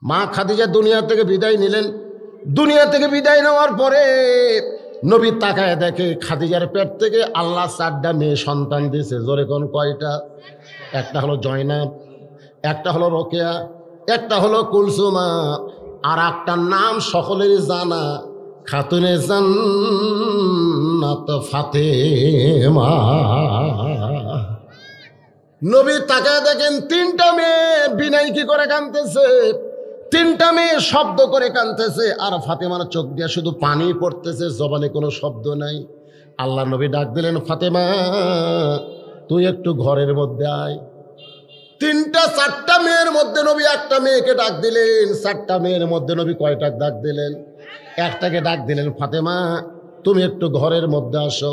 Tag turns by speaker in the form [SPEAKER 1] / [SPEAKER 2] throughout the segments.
[SPEAKER 1] মা খাদিজা দুনিয়া থেকে বিদায় নিলেন। দুনিয়া থেকে বিদায় নেওয়ার পরে নবী তাকায় দেখে খাদিজার পেট থেকে আল্লাহ 4টা মেয়ে সন্তান দিয়েছে। জোরে কোন কয়টা? একটা হলো জয়নাব, একটা হলো রোকেয়া, একটা হলো কুলসুমা, আর একটা নাম সকলেরই জানা, খাতুনে জান্নাত ফাতেমা। নবী তাকায় দেখেন 3টা মেয়ে বিনাই কি করে কাঁদতেছে, 3টা মেয়ে শব্দ করে কাঁদতেছে, আর ফাতেমার চোখ দিয়ে শুধু পানি পড়তেছে, জবানে কোনো শব্দ নাই। আল্লাহ নবী ডাক দিলেন, ফাতেমা তুই একটু ঘরের মধ্যে আয়। 4টা মেয়ের মধ্যে নবী একটা মেয়েকে ডাক দিলেন। 4টা মেয়ের মধ্যে নবী কয়টা ডাক দিলেন? একটাকে ডাক দিলেন, ফাতেমা তুমি একটু ঘরের মধ্যে আসো।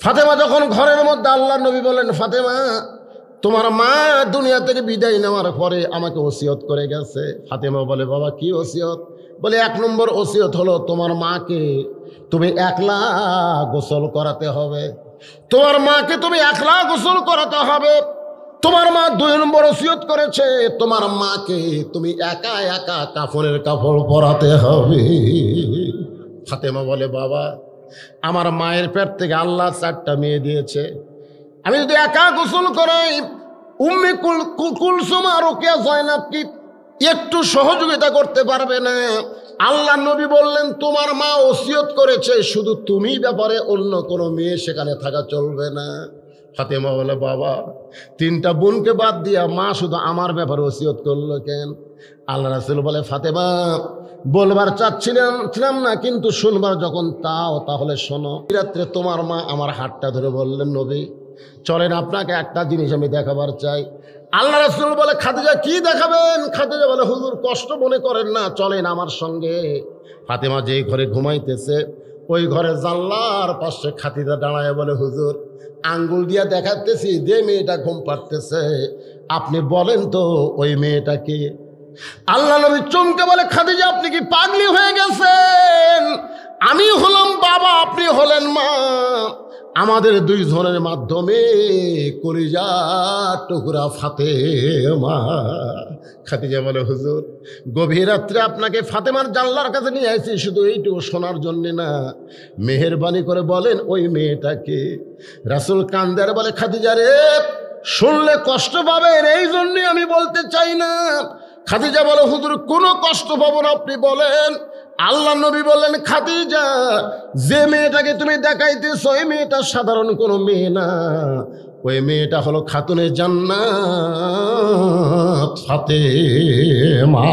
[SPEAKER 1] ফাতেমা যখন ঘরের মধ্যে, আল্লাহ নবী বলেন, ফাতেমা তোমার মা দুনিয়া থেকে বিদায় নেওয়ার পরে আমাকে ওসিয়ত করে গেছে। ফাতেমা বলে, বাবা কি ওসিয়ত? বলে 1 নম্বর ওসিয়ত হলো তোমার মাকে তুমি একলা গোসল করাতে হবে, তোমার মাকে তুমি একলা গোসল করাতে হবে। তোমার মা 2 নম্বর ওসিয়ত করেছে তোমার মাকে তুমি একা একা কাফনের কাপড় পরাতে হবে। ফাতেমা বলে, বাবা আমার মায়ের পেট থেকে আল্লাহ 4টা মেয়ে দিয়েছে, আমি যদি একা গোসল করাই, উম্মে কুলসুমা রোকেয়া জয়নাব কি একটু সহযোগিতা করতে পারবে না? আল্লাহ নবী বললেন, তোমার মা ওসিয়ত করেছে শুধু তুমি ব্যাপারে, অন্য কোনো মেয়ে সেখানে থাকা চলবে না। ফাতেমা বলে, বাবা 3টা বোনকে বাদ দিয়া মা শুধু আমার ব্যাপারে ওসিয়ত করলো কেন? আল্লাহ রাসূল বলে, ফাতেমা বলবার চাচ্ছিলাম না, কিন্তু শুনবার যখন তাহলে শোনো। রাত্রে তোমার মা আমার হাতটা ধরে বললেন, নবী চলেন আপনাকে একটা জিনিস আমি দেখাবার চাই। আল্লাহ রাসূল বলে, খাদিজা কি দেখাবেন? খাদিজা বলে, হুজুর কষ্ট মনে করেন না, চলেন আমার সঙ্গে। ফাতেমা যেই ঘরে ঘুমাইতেছে ওই ঘরে জানলার পাশে খাদিজা দাঁড়ায় বলে, হুজুর আঙ্গুল দিয়া দেখাতেছি যে মেয়েটা ঘুম পাড়তেছে, আপনি বলেন তো ওই মেয়েটা কে? আল্লাহ নবী চমকে বলে, খাদিজা আপনি কি পাগলি হয়ে গেছেন? আমি হলাম বাবা, আপনি হলেন মা, আমাদের 2 জনের মাধ্যমে কলিজা টুকরা ফাতেমা। খাদিজা বলে, হুজুর গভীর রাত্রে আপনাকে ফাতেমার জানলার কাছে নিয়ে আসছি শুধু এইটুকু শোনার জন্য না, মেহেরবানি করে বলেন ওই মেয়েটাকে। রাসূল কান্দার বলে, খাদিজা রে শুনলে কষ্ট পাবেন, এই জন্যই আমি বলতে চাই না। খাদিজা বলে, হুজুর কোনো কষ্ট পাবো না, আপনি বলেন। আল্লাহ নবী বললেন, খাদিজা যে মেয়েটাকে তুমি দেখাইতেছ ওই মেয়েটা সাধারণ কোনো মেয়ে না, ওই মেয়েটা হলো খাতুনে জান্নাত ফাতেমা।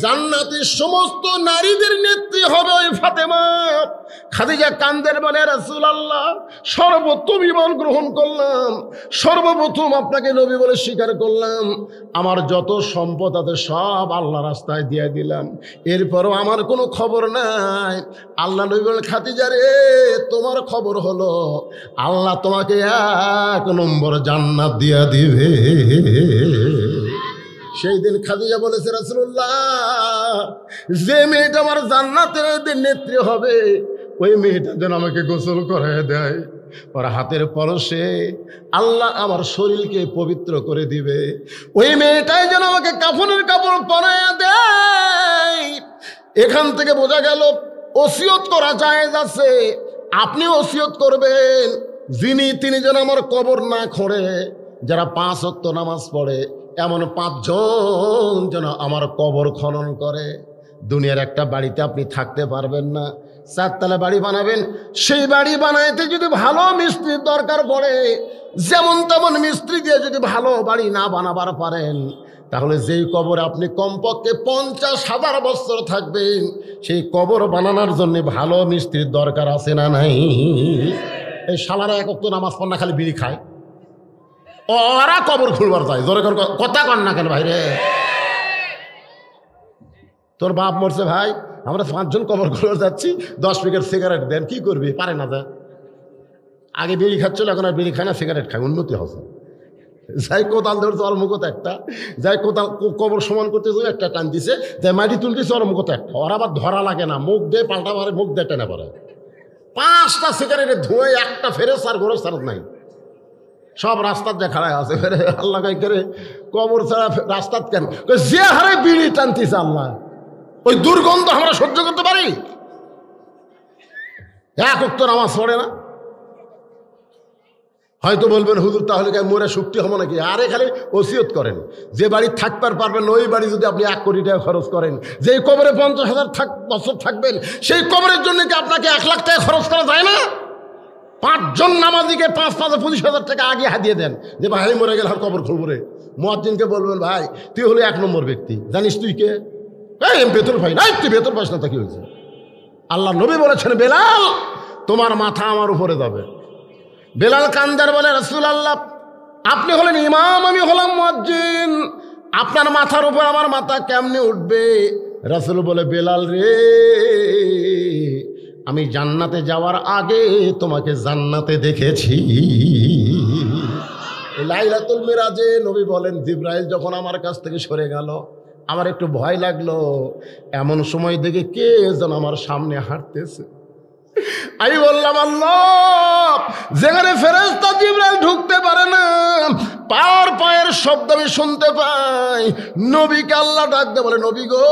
[SPEAKER 1] জান্নাতের সমস্ত নারীদের নেত্রী হবে ওই ফাতেমা। খাদিজা কান্দের বলে, রাসূলুল্লাহ সর্বোত্তম ঈমান গ্রহণ করলাম, সর্বপ্রথম আপনাকে নবী বলে স্বীকার করলাম, আমার যত সম্পদ আছে সব আল্লাহ রাস্তায় দিয়ে দিলাম, এরপরও আমার কোনো খবর নাই। আল্লাহ নবী বলেন, খাদিজা রে তোমার খবর হলো আল্লাহ তোমাকে 1 নম্বর জান্নাত দিয়া দিবে। সেই দিন খাদিজা বলেছে, রাসূলুল্লাহ যে মেয়েটা আমার জান্নাতের নেত্রী হবে ওই মেয়েটা যেন আমাকে গোসল করায় দেয়, ওর হাতের পরশে আল্লাহ আমার শরীরকে পবিত্র করে দিবে, ওই মেয়েটাই যেন আমাকে কাফনের কাপড় পরায় দেয়। এখান থেকে বোঝা গেল ওসিয়ত করা জায়েজ আছে, আপনি ওসিয়ত করবেন তিনি যেন আমার কবর না খোঁড়ে। যারা 5 ওয়াক্ত নামাজ পড়ে এমন 5 জন যেন আমার কবর খনন করে। দুনিয়ার একটা বাড়িতে আপনি থাকতে পারবেন না, 4 তলা বাড়ি বানাবেন, সেই বাড়ি বানাইতে যদি ভালো মিস্ত্রির দরকার পড়ে, যেমন তেমন মিস্ত্রি দিয়ে যদি ভালো বাড়ি না বানাবার পারেন, তাহলে যেই কবর আপনি কমপক্ষে 50,000 বছর থাকবেন, সেই কবর বানানোর জন্য ভালো মিস্ত্রির দরকার আছে না নাই? এই শালারা 1 ওয়াক্ত নামাজ পড়ে না, খালি বিড়ি খায়, ওরা কবর খুলবার যায়। জোরে কথা কন না কেন ভাই রে? তোর বাপ মরছে ভাই, আমরা 5 জন কবর খুলবার যাচ্ছি, 10 প্যাকেট সিগারেট দেন, কি করবি? পারে না যা, আগে বিড়ি খাচ্ছিল এখন আর বিড়ি খায় না, সিগারেট খায়, উন্নতি হচ্ছে। যাই কোদাল ধরছে ওর মুখত একটা, যাই কোদাল কবর সমান করতে একটা টান দিছে, যাই মাটি তুলতেছে ওর মুখত একটা, ওর আবার ধরা লাগে না, মুখ দিয়ে পাল্টা মারে, মুখ দিয়ে টেনে পড়ে। 5টা সিগারেটের ধোঁয়ায় একটা ফেরেস আর গরজ সারত নাই। সব রাস্তার যে খাড়ায় আছে, আল্লাহ কাই করে কবর ছাড়া রাস্তার কেন? যে হারে বিড়ি টানতেছে আল্লাহ, ওই দুর্গন্ধ আমরা সহ্য করতে পারি? এক ওয়াক্ত নামাজ পড়ে না। হয়তো বলবেন হুজুর তাহলে মরে শক্তি হবো নাকি? আরে খালি ওসিয়ত করেন, যে বাড়ি থাকতে পারবেন ওই বাড়ি যদি আপনি 1 কোটি টাকা খরচ করেন, যেই কবরে 50,000 বছর থাকবেন, সেই কবরের জন্য কি আপনাকে 1 লাখ টাকা খরচ করা যায় না? 5 জন নামাজিকে 25,000 টাকা আগে হাতিয়ে দেন, যে ভাই মরে গেলে আর কবর খুলবো রে। মুয়াজ্জিনকে বলবেন ভাই তুই হলো 1 নম্বর ব্যক্তি, জানিস তুই কে? বেতন পাই না। তুই বেতন পাস না তা কি হয়েছে? আল্লাহ নবী বলেছেন বেলাল তোমার মাথা আমার উপরে যাবে। বেলাল কান্দার বলে রাসূলুল্লাহ আপনি হলেন ইমাম, আমি হলাম মুয়াজ্জিন, আপনার মাথার উপর আমার মাথা কেমনে উঠবে? রাসূল বলে বেলাল রে, আমি জান্নাতে যাওয়ার আগে তোমাকে জান্নাতে দেখেছি। লাইলাতুল মিরাজে নবী বলেন জিবরাইল যখন আমার কাছ থেকে সরে গেল, আমার একটু ভয় লাগলো, এমন সময় দেখে কে যেন আমার সামনে হাঁটতেছে। আমি বললাম আল্লাহ, যেখানে ফেরেশতা জিবরাইল ঢুকতে পারে না, পায়ের শব্দ আমি শুনতে পাই। নবীকে আল্লাহ ডাকতে বলে নবী গো,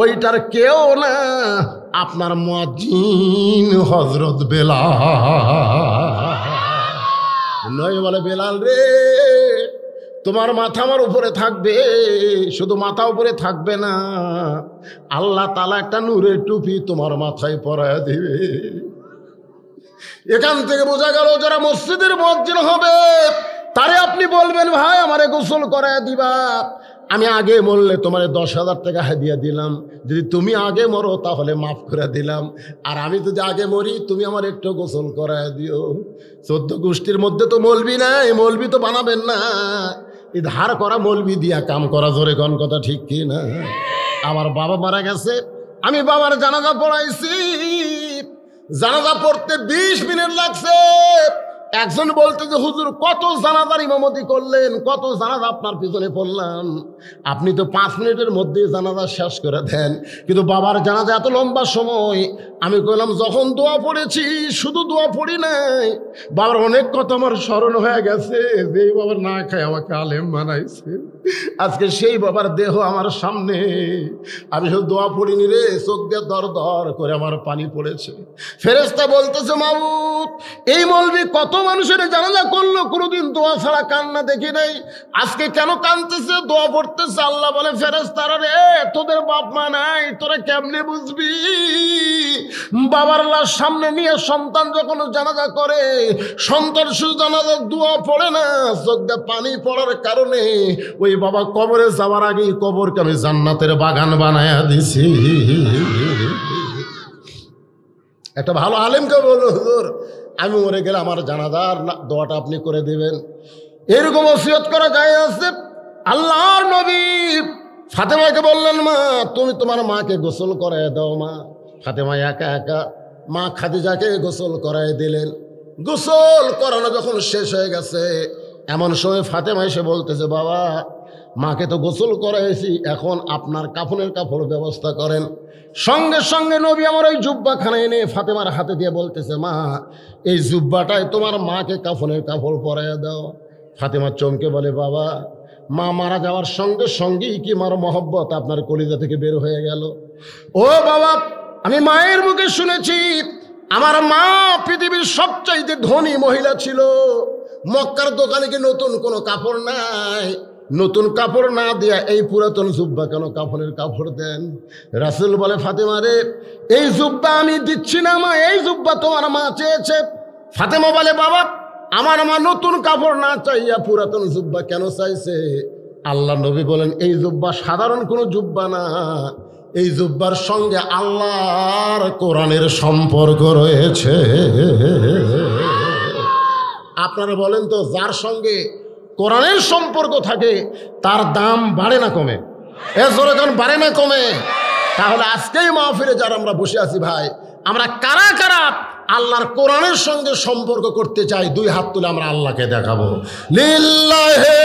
[SPEAKER 1] ওইটার কেউ না, আপনার মুয়াজ্জিন হযরত বেলাল। নবী বলে বেলাল রে, তোমার মাথা আমার উপরে থাকবে, শুধু মাথা উপরে থাকবে না, আল্লাহ তাআলা একটা নূরের টুপি তোমার মাথায় পরায় দিবে। এখান থেকে বোঝা গেল যারা মসজিদের মুয়াজ্জিন হবে তারে আপনি বলবেন ভাই আমারে গোসল করায় দিবা, আমি আগে মরলে তোমার 10,000 টাকা হাদিয়া দিলাম, যদি তুমি আগে মরো তাহলে মাফ করে দিলাম, আর আমি যদি আগে মরি তুমি আমার একটু গোসল করায় দিও। 14 গোষ্ঠীর মধ্যে তো মৌলবি নাই, মৌলবি তো বানাবেন না, এই ধার করা মৌলবি দিয়া কাম করা, জোরে কোন কথা ঠিক কি না? আমার বাবা মারা গেছে, আমি বাবার জানাজা পড়াইছি, জানাজা পড়তে 20 মিনিট লাগছে। একজন বলতে যে হুজুর কত জানাজার ইমামতি করলেন, কত জানাজা আপনার পিছনে পড়লাম, আপনি তো 5 মিনিটের মধ্যে জানাজা শেষ করে দেন, কিন্তু বাবার জানাজা এত লম্বা সময়। আমি কইলাম যখন দোয়া পড়েছি শুধু দোয়া পড়ি নাই, বাবার অনেক কথা আমার স্মরণ হয়ে গেছে, যেই বাবার না খায় আমাকে আলেম বানাইছে, আজকে সেই বাবার দেহ আমার সামনে, আমি শুধু দোয়া পড়িনি রে, চোখ দিয়ে দর দর করে আমার পানি পড়েছে। ফেরেশতা বলতেছে মাবুদ, এই মৌলবি কত মানুষের জানাজা করলো, কোনোদিন দোয়া ছাড়া কান্না দেখি নাই, আজকে কেন কাঁদতেছে, দোয়া পড়তেছে? আল্লাহ বলে ফেরেশতারা রে, তোদের বাপ মা নাই, তোরা কেমনে বুঝবি? বাবার লাশ সামনে নিয়ে সন্তান যখন জানাজা করে, সন্তান শুধু জানাজার দোয়া পড়ে না, চোখ দিয়ে পানি পড়ার কারণে ওই বাবা কবরে যাওয়ার আগেই কবরকে আমি জান্নাতের বাগান বানায়া দিছি। একটা ভালো আলেমকে বলল হুজুর আমি মরে গেলে আমার জানাজার দোয়াটা আপনি করে দিবেন, এরকম ওসিয়ত করা যায় আছে। আল্লাহর নবী ফাতেমাকে বললেন মা তুমি তোমার মাকে গোসল করায় দাও। মা ফাতেমা একা একা মা খাদিজাকে গোসল করায় দিলেন। গোসল করানো যখন শেষ হয়ে গেছে, এমন সময় ফাতেমা এসে বলতেছে বাবা মাকে তো গোসল করাইছি, এখন আপনার কাফনের কাপড় ব্যবস্থা করেন। সঙ্গে সঙ্গে নবী আমার ওই জুব্বাখানা এনে ফাতেমার হাতে দিয়ে বলতেছে মা এই জুব্বাটায় তোমার মাকে কাফনের কাপড় পরাইয়া দাও। ফাতেমা চমকে বলে বাবা মা মারা যাওয়ার সঙ্গে সঙ্গেই কি মার মহব্বত আপনার কলিজা থেকে বের হয়ে গেল? ও বাবা আমি মায়ের মুখে শুনেছি আমার মা পৃথিবীর সবচাইতে ধনী মহিলা ছিল। মক্কার দোকানে কি নতুন কোনো কাপড় নাই? নতুন কাপড় না দিয়া এই পুরাতন জুব্বা কেন কাফনের কাপড় দেন? রাসূল বলে ফাতেমা রে এই জুব্বা আমি দিচ্ছি না মা, এই জুব্বা তোমার মা চেয়েছে। ফাতেমা বলে বাবা আমার মা নতুন কাপড় না চাইয়া পুরাতন জুব্বা কেন চাইছে? আল্লাহ নবী বলেন এই জুব্বা সাধারণ কোনো জুব্বা না, এই জুব্বার সঙ্গে আল্লাহর কোরআনের সম্পর্ক রয়েছে। আপনারা বলেন তো যার সঙ্গে কোরআনের সম্পর্ক থাকে তার দাম বাড়ে না কমে? এজোরে যখন বাড়ে না কমে, তাহলে আজকেই মাহফিলে যারা আমরা বসে আছি ভাই, আমরা কারা কারা আল্লাহর কোরআনের সঙ্গে সম্পর্ক করতে চাই? দুই হাত তুলে আমরা আল্লাহকে দেখাবো। লিল্লাহি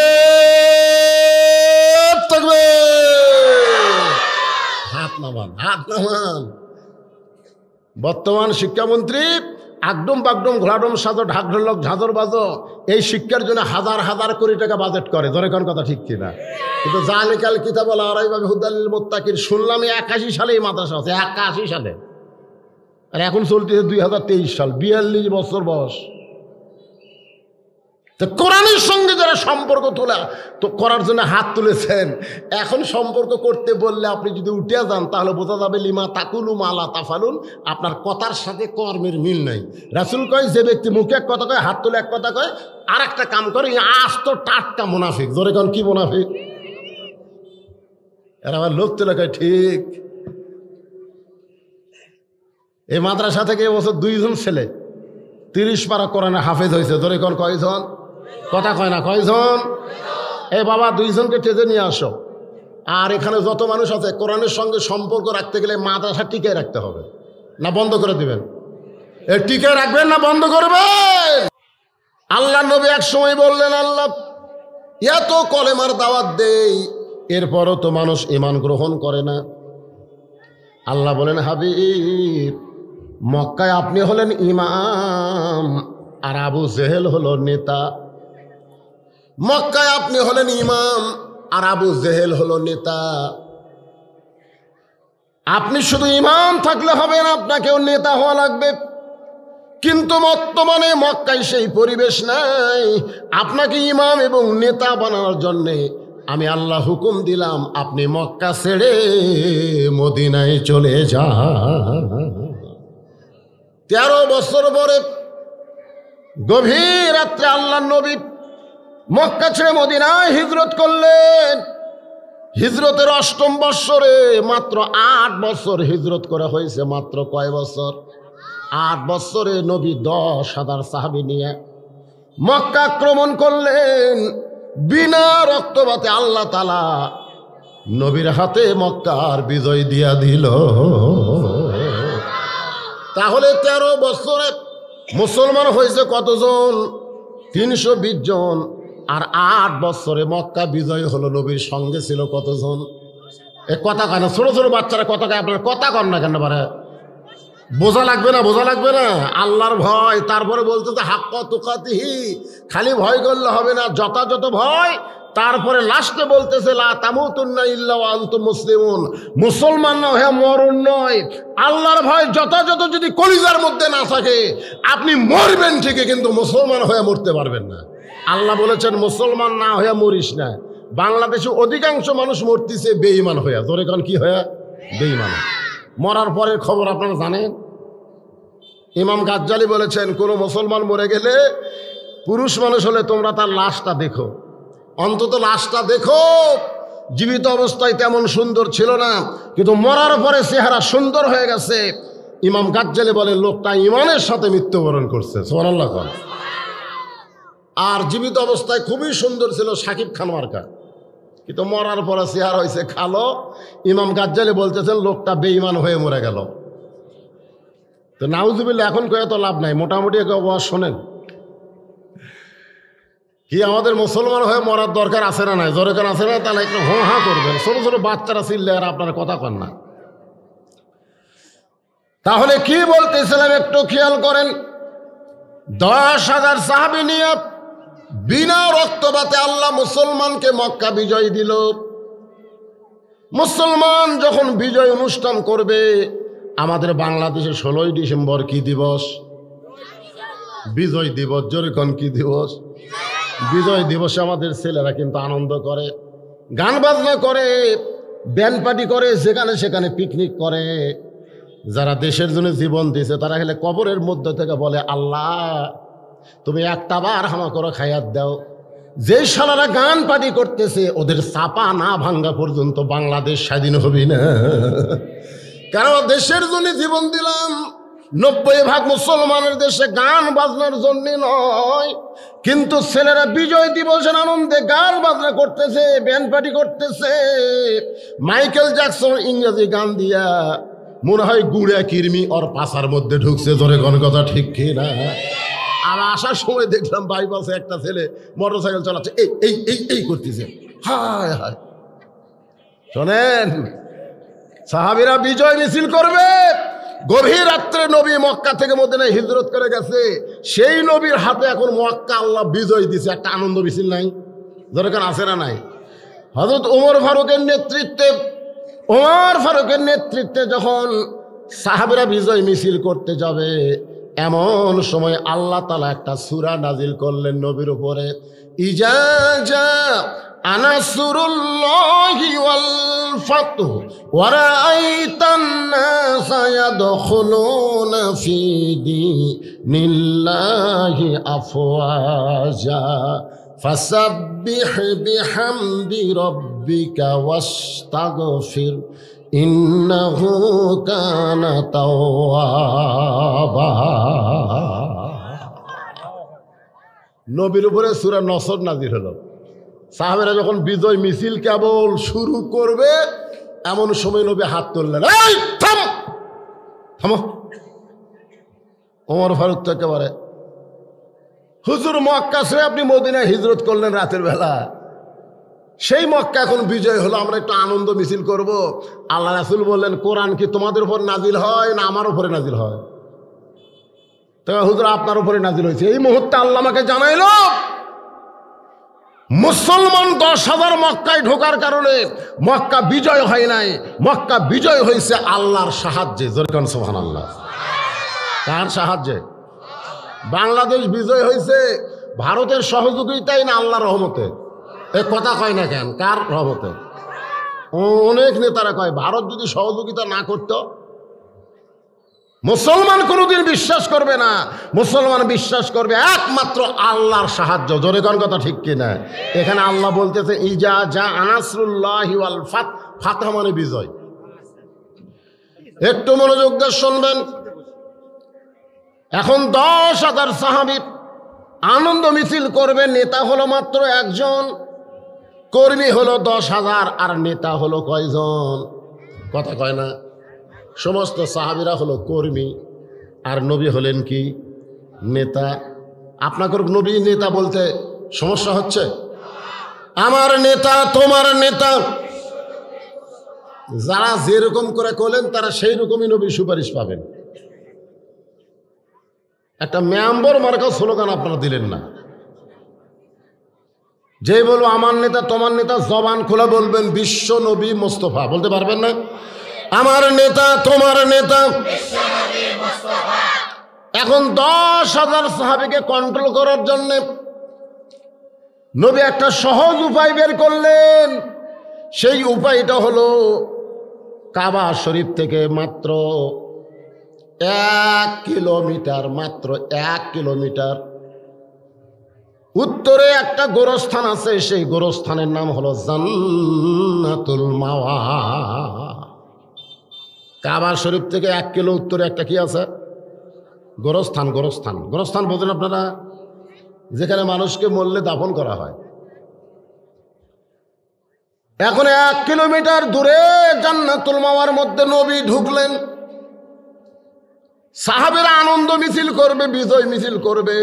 [SPEAKER 1] তাকবীর। হাত নামান, হাত নামান। বর্তমান শিক্ষামন্ত্রী আগডুম বাগডুম ঘোড়াডুম সাজো ঢাক ঢোলক ঝাঁঝর বাজো, এই শিক্ষার জন্য হাজার হাজার কোটি টাকা বাজেট করে, ধরে কোন কথা ঠিক কিনা? কিন্তু জালিকাল কিতাব লা রাইবা ফিহি হুদাল লিল মুত্তাকিন, শুনলাম 81 সালে এই মাদ্রাসা আছে, 81 সালে, আর এখন চলতেছে 2023 সাল, 42 বছর বয়স। তো কোরআনের সঙ্গে যারা সম্পর্ক তোলা তো করার জন্য হাত তুলেছেন, এখন সম্পর্ক করতে বললে আপনি যদি উঠে যান তাহলে বোঝা যাবে লিমা তাকুলু মালা তাফালুন, আপনার কথার সাথে কর্মের মিল নাই। রাসূল কয় যে ব্যক্তি মুখে এক কথা কয়, হাত তুলে এক কথা কয়, আর একটা কাম করে, আজ তো টাটকা মুনাফিক। জোরে কোন কি মুনাফিক? এর আবার লোক তুলে কয় ঠিক। এই মাদ্রাসা থেকে এবছর 2 জন ছেলে 30 পারা কোরআনে হাফেজ হয়েছে। জোরে কোন কয়জন? কথা কয় না, কয়জন? এই বাবা 2 জনকে টেজে নিয়ে আসো। আর এখানে যত মানুষ আছে কোরআনের সঙ্গে সম্পর্ক রাখতে গেলে মাদ্রাসা টিকায় রাখতে হবে, না বন্ধ করে দিবেন? টিকায় রাখবেন না বন্ধ করবেন? আল্লাহ নবী এক সময় বললেন, আল্লাহ এত কলেমার দাওয়াত দেই, এরপরও তো মানুষ ঈমান গ্রহণ করে না। আল্লাহ বলেন, হাবিব মক্কায় আপনি হলেন ইমাম আর আবু জেহেল হলো নেতা। মক্কায় আপনি হলেন ইমাম আর আবু জেহেল হলো নেতা। আপনি শুধু ইমাম থাকলে হবে না, আপনাকেও নেতা হওয়া লাগবে। কিন্তু বর্তমানে মক্কায় সেই পরিবেশ নাই। আপনাকে ইমাম এবং নেতা বানানোর জন্যে আমি আল্লাহ হুকুম দিলাম, আপনি মক্কা ছেড়ে মদিনায় চলে যান। 13 বছর পরে গভীর রাত্রে আল্লাহ নবী মক্কা ছেড়ে মদিনায় হিজরত করলেন। হিজরতের 8ম বৎসরে, মাত্র 8 বছর হিজরত করা হয়েছে। মাত্র কয় বছর? 8 বছরে নবী 10,000 সাহাবী নিয়ে মক্কা আক্রমণ করলেন। বিনা রক্তপাতে আল্লাহ তাআলা নবীর হাতে মক্কার বিজয় দিয়া দিল। তাহলে 13 বছরে মুসলমান হয়েছে কতজন? 320 জন। আর 8 বছরে মক্কা বিজয় হলো, নবীর সঙ্গে ছিল কতজন? এ কথা কেন? ছোট ছোট বাচ্চারা কথা কয়, আপনার কথা কন না কেন? পারে বোঝা লাগবে না, বোঝা লাগবে না। আল্লাহর ভয়, তারপরে বলতেছে হাক্কা তুকাতিহি, খালি ভয় করলে হবে না, যথাযথ ভয়। তারপরে লাস্টে বলতেছে লা তামুতুন্না ইল্লা ওয়া আনতুম মুসলিমুন, মুসলমান না হয়ে মরণ নয়। আল্লাহর ভয় যথাযথ যদি কলিজার মধ্যে না থাকে, আপনি মরবেন ঠিকই, কিন্তু মুসলমান হয়ে মরতে পারবেন না। আল্লাহ বলেছেন মুসলমান না হয়ে মরিস না। বাংলাদেশে অধিকাংশ মানুষ মরতেছে বেঈমান হয়ে। ধরে কারণ কি হয়ে? বেঈমান। মরার পরের খবর আপনারা জানেন? ইমাম গাজ্জালি বলেছেন, কোন মুসলমান মরে গেলে, পুরুষ মানুষ হলে তোমরা তার লাশটা দেখো, অন্তত লাশটা দেখো। জীবিত অবস্থায় তেমন সুন্দর ছিল না, কিন্তু মরার পরে চেহারা সুন্দর হয়ে গেছে। ইমাম গাজ্জালি বলে লোকটা ইমানের সাথে মৃত্যুবরণ করছে। সুবহানাল্লাহ। আর জীবিত অবস্থায় খুবই সুন্দর ছিল সাকিব খান মার্কা, কিন্তু মরার পরে চেহারা হয়েছে কালো। ইমাম গাজ্জালি বলতেছেন লোকটা বেঈমান হয়ে মরে গেল। তো নাউজুবিল্লাহ, এখন কয়ে তো লাভ নাই, মোটামুটি ওয়াজ শোনেন। কি আমাদের মুসলমান হয়ে মরার দরকার আছে না নাই? দরকার আছে না? তাহলে একটু হো হা করবেন। ছোট ছোট বাচ্চারা চিল্লে আর আপনারা কথা কন না। তাহলে কি বলতেছিলাম একটু খেয়াল করেন। 10,000 সাহাবী নিয়ে বিনা রক্তপাতে আল্লাহ মুসলমানকে মক্কা বিজয় দিল। মুসলমান যখন বিজয় অনুষ্ঠান করবে, আমাদের বাংলাদেশে 16ই ডিসেম্বর কি দিবস? বিজয় দিবস। জোরে কোন কি দিবস? বিজয় দিবসে আমাদের ছেলেরা কিন্তু আনন্দ করে, গান বাজনা করে, ব্যান্ড পার্টি করে, যেখানে সেখানে পিকনিক করে। যারা দেশের জন্য জীবন দিয়েছে তারা হলে কবরের মধ্যে থেকে বলে, আল্লাহ তুমি একটা বার হামা করো খায়াত দাও। যে শালারা গান পার্টি করতেছে ওদের চাপা না ভাঙ্গা পর্যন্ত বাংলাদেশ স্বাধীন হবে না। কারণ দেশের জন্য জীবন দিলাম। 90% মুসলমানের দেশে গান বাজনার জন্য নয়, কিন্তু ছেলেরা বিজয় দিবসের আনন্দে গান বাজনা করতেছে, ব্যান্ড পার্টি করতেছে। মাইকেল জ্যাকসন ইংরেজি গান দিয়া মনে হয় গুড়া কিরমি ওর পাশার মধ্যে ঢুকছে। ধরে কোন কথা ঠিক কি না? আর আসার সময় দেখলাম বাইপাসে একটা ছেলে মোটরসাইকেল চালাচ্ছে, এই এই এই এই করতেছে। হায় হায়। শোনেন, সাহাবীরা বিজয় মিছিল করবে, গভীর রাত্রে নবী মক্কা থেকে মদিনায় হিজরত করে গেছে, সেই নবীর হাতে এখন মক্কা আল্লাহ বিজয় দিছে। একটা আনন্দ মিছিল নাই দরকার আছে না নাই? হযরত ওমর ফারুকের নেতৃত্বে যখন সাহাবীরা বিজয় মিছিল করতে যাবে, এমন সময় আল্লাহ তাআলা একটা সূরা নাজিল করলেন নবীর উপরে, ইজা জা নাসরুল্লাহি ওয়াল ফাতহু ওয়া রাআইতান নাসা ইয়াদখুলুনা ফি দীনিল্লাহি আফওয়াজা ফাসাব্বিহ বিহামদি রাব্বিকা ওয়াস্তাগফির ইন্নাহু কানা তাওয়াবা। নবীর উপরে সূরা নসর নাজিল হলো। সাহাবেরা যখন বিজয় মিছিল কেবল শুরু করবে, এমন সময় নবী হাত তুললেন, এই থামো। ওমর ফারুক তো একেবারে, হুজুর মক্কা ছেড়ে আপনি মদিনায় হিজরত করলেন রাতের বেলা, সেই মক্কা এখন বিজয় হলো, আমরা একটু আনন্দ মিছিল করব। আল্লাহ রাসূল বললেন, কোরআন কি তোমাদের উপর নাজিল হয় না আমার উপরে নাজিল হয়? তবে হুজুর আপনার উপরে নাজিল হয়েছে। এই মুহূর্তে আল্লাহ আমাকে জানাইলো মুসলমান 10,000 মক্কায় ঢোকার কারণে মক্কা বিজয় হয় নাই, মক্কা বিজয় হয়েছে আল্লাহর সাহায্যে। জোরে কোন সুবহানাল্লাহ। কার সাহায্যে? বাংলাদেশ বিজয় হয়েছে ভারতের সহযোগিতায় না আল্লাহর রহমতে? এ কথা কয় না কেন? কার রহমতে? অনেক নেতারা কয় ভারত যদি সহযোগিতা না করত মুসলমান কোনোদিন বিশ্বাস করবে না। মুসলমান বিশ্বাস করবে একমাত্র আল্লাহর সাহায্য। জোরে কোন কথা ঠিক কিনা? এখানে আল্লাহ বলতেছে ইজা জা নাসরুল্লাহি ওয়াল ফাতহ মানে বিজয়। একটু মনোযোগ দিয়ে শুনবেন। এখন 10,000 সাহাবী আনন্দ মিছিল করবে, নেতা হলো মাত্র একজন, কর্মী হলো 10,000, আর নেতা হলো কয়জন? কথা কয় না? সমস্ত সাহাবীরা হলো কর্মী, আর নবী হলেন কি? নেতা। আপনাদের নবী নেতা বলতে সমস্যা হচ্ছে? আমার নেতা, তোমার নেতা, যারা যেরকম করে করলেন তারা সেই রকমই নবীর সুপারিশ পাবেন। একটা মেম্বর মার্কা স্লোগান আপনারা দিলেন না। যেই বলবো আমার নেতা তোমার নেতা, জবান খোলা বলবেন বিশ্ব নবী মোস্তফা, বলতে পারবেন না? আমার নেতা তোমার নেতা। এখন 10,000 সাহাবীকে কন্ট্রোল করার জন্য নবী একটা সহজ উপায় বের করলেন। সেই উপায়টা হলো কাবা শরীফ থেকে মাত্র 1 কিলোমিটার, মাত্র 1 কিলোমিটার উত্তরে একটা গোরস্থান আছে, সেই গোরস্থানের নাম হলো জান্নাতুল মাওয়া। কাবা শরীফ থেকে 1 কিলো উত্তরে একটা কি আছে? গোরস্থান। গোরস্থান, গোরস্থান বোঝেন আপনারা? যেখানে মানুষকে মরলে দাফন করা হয়। এখন 1 কিলোমিটার দূরে জান্নাতুল মাওয়ার মধ্যে নবী ঢুকলেন। সাহাবীরা আনন্দ মিছিল করবে, বিজয় মিছিল করবে,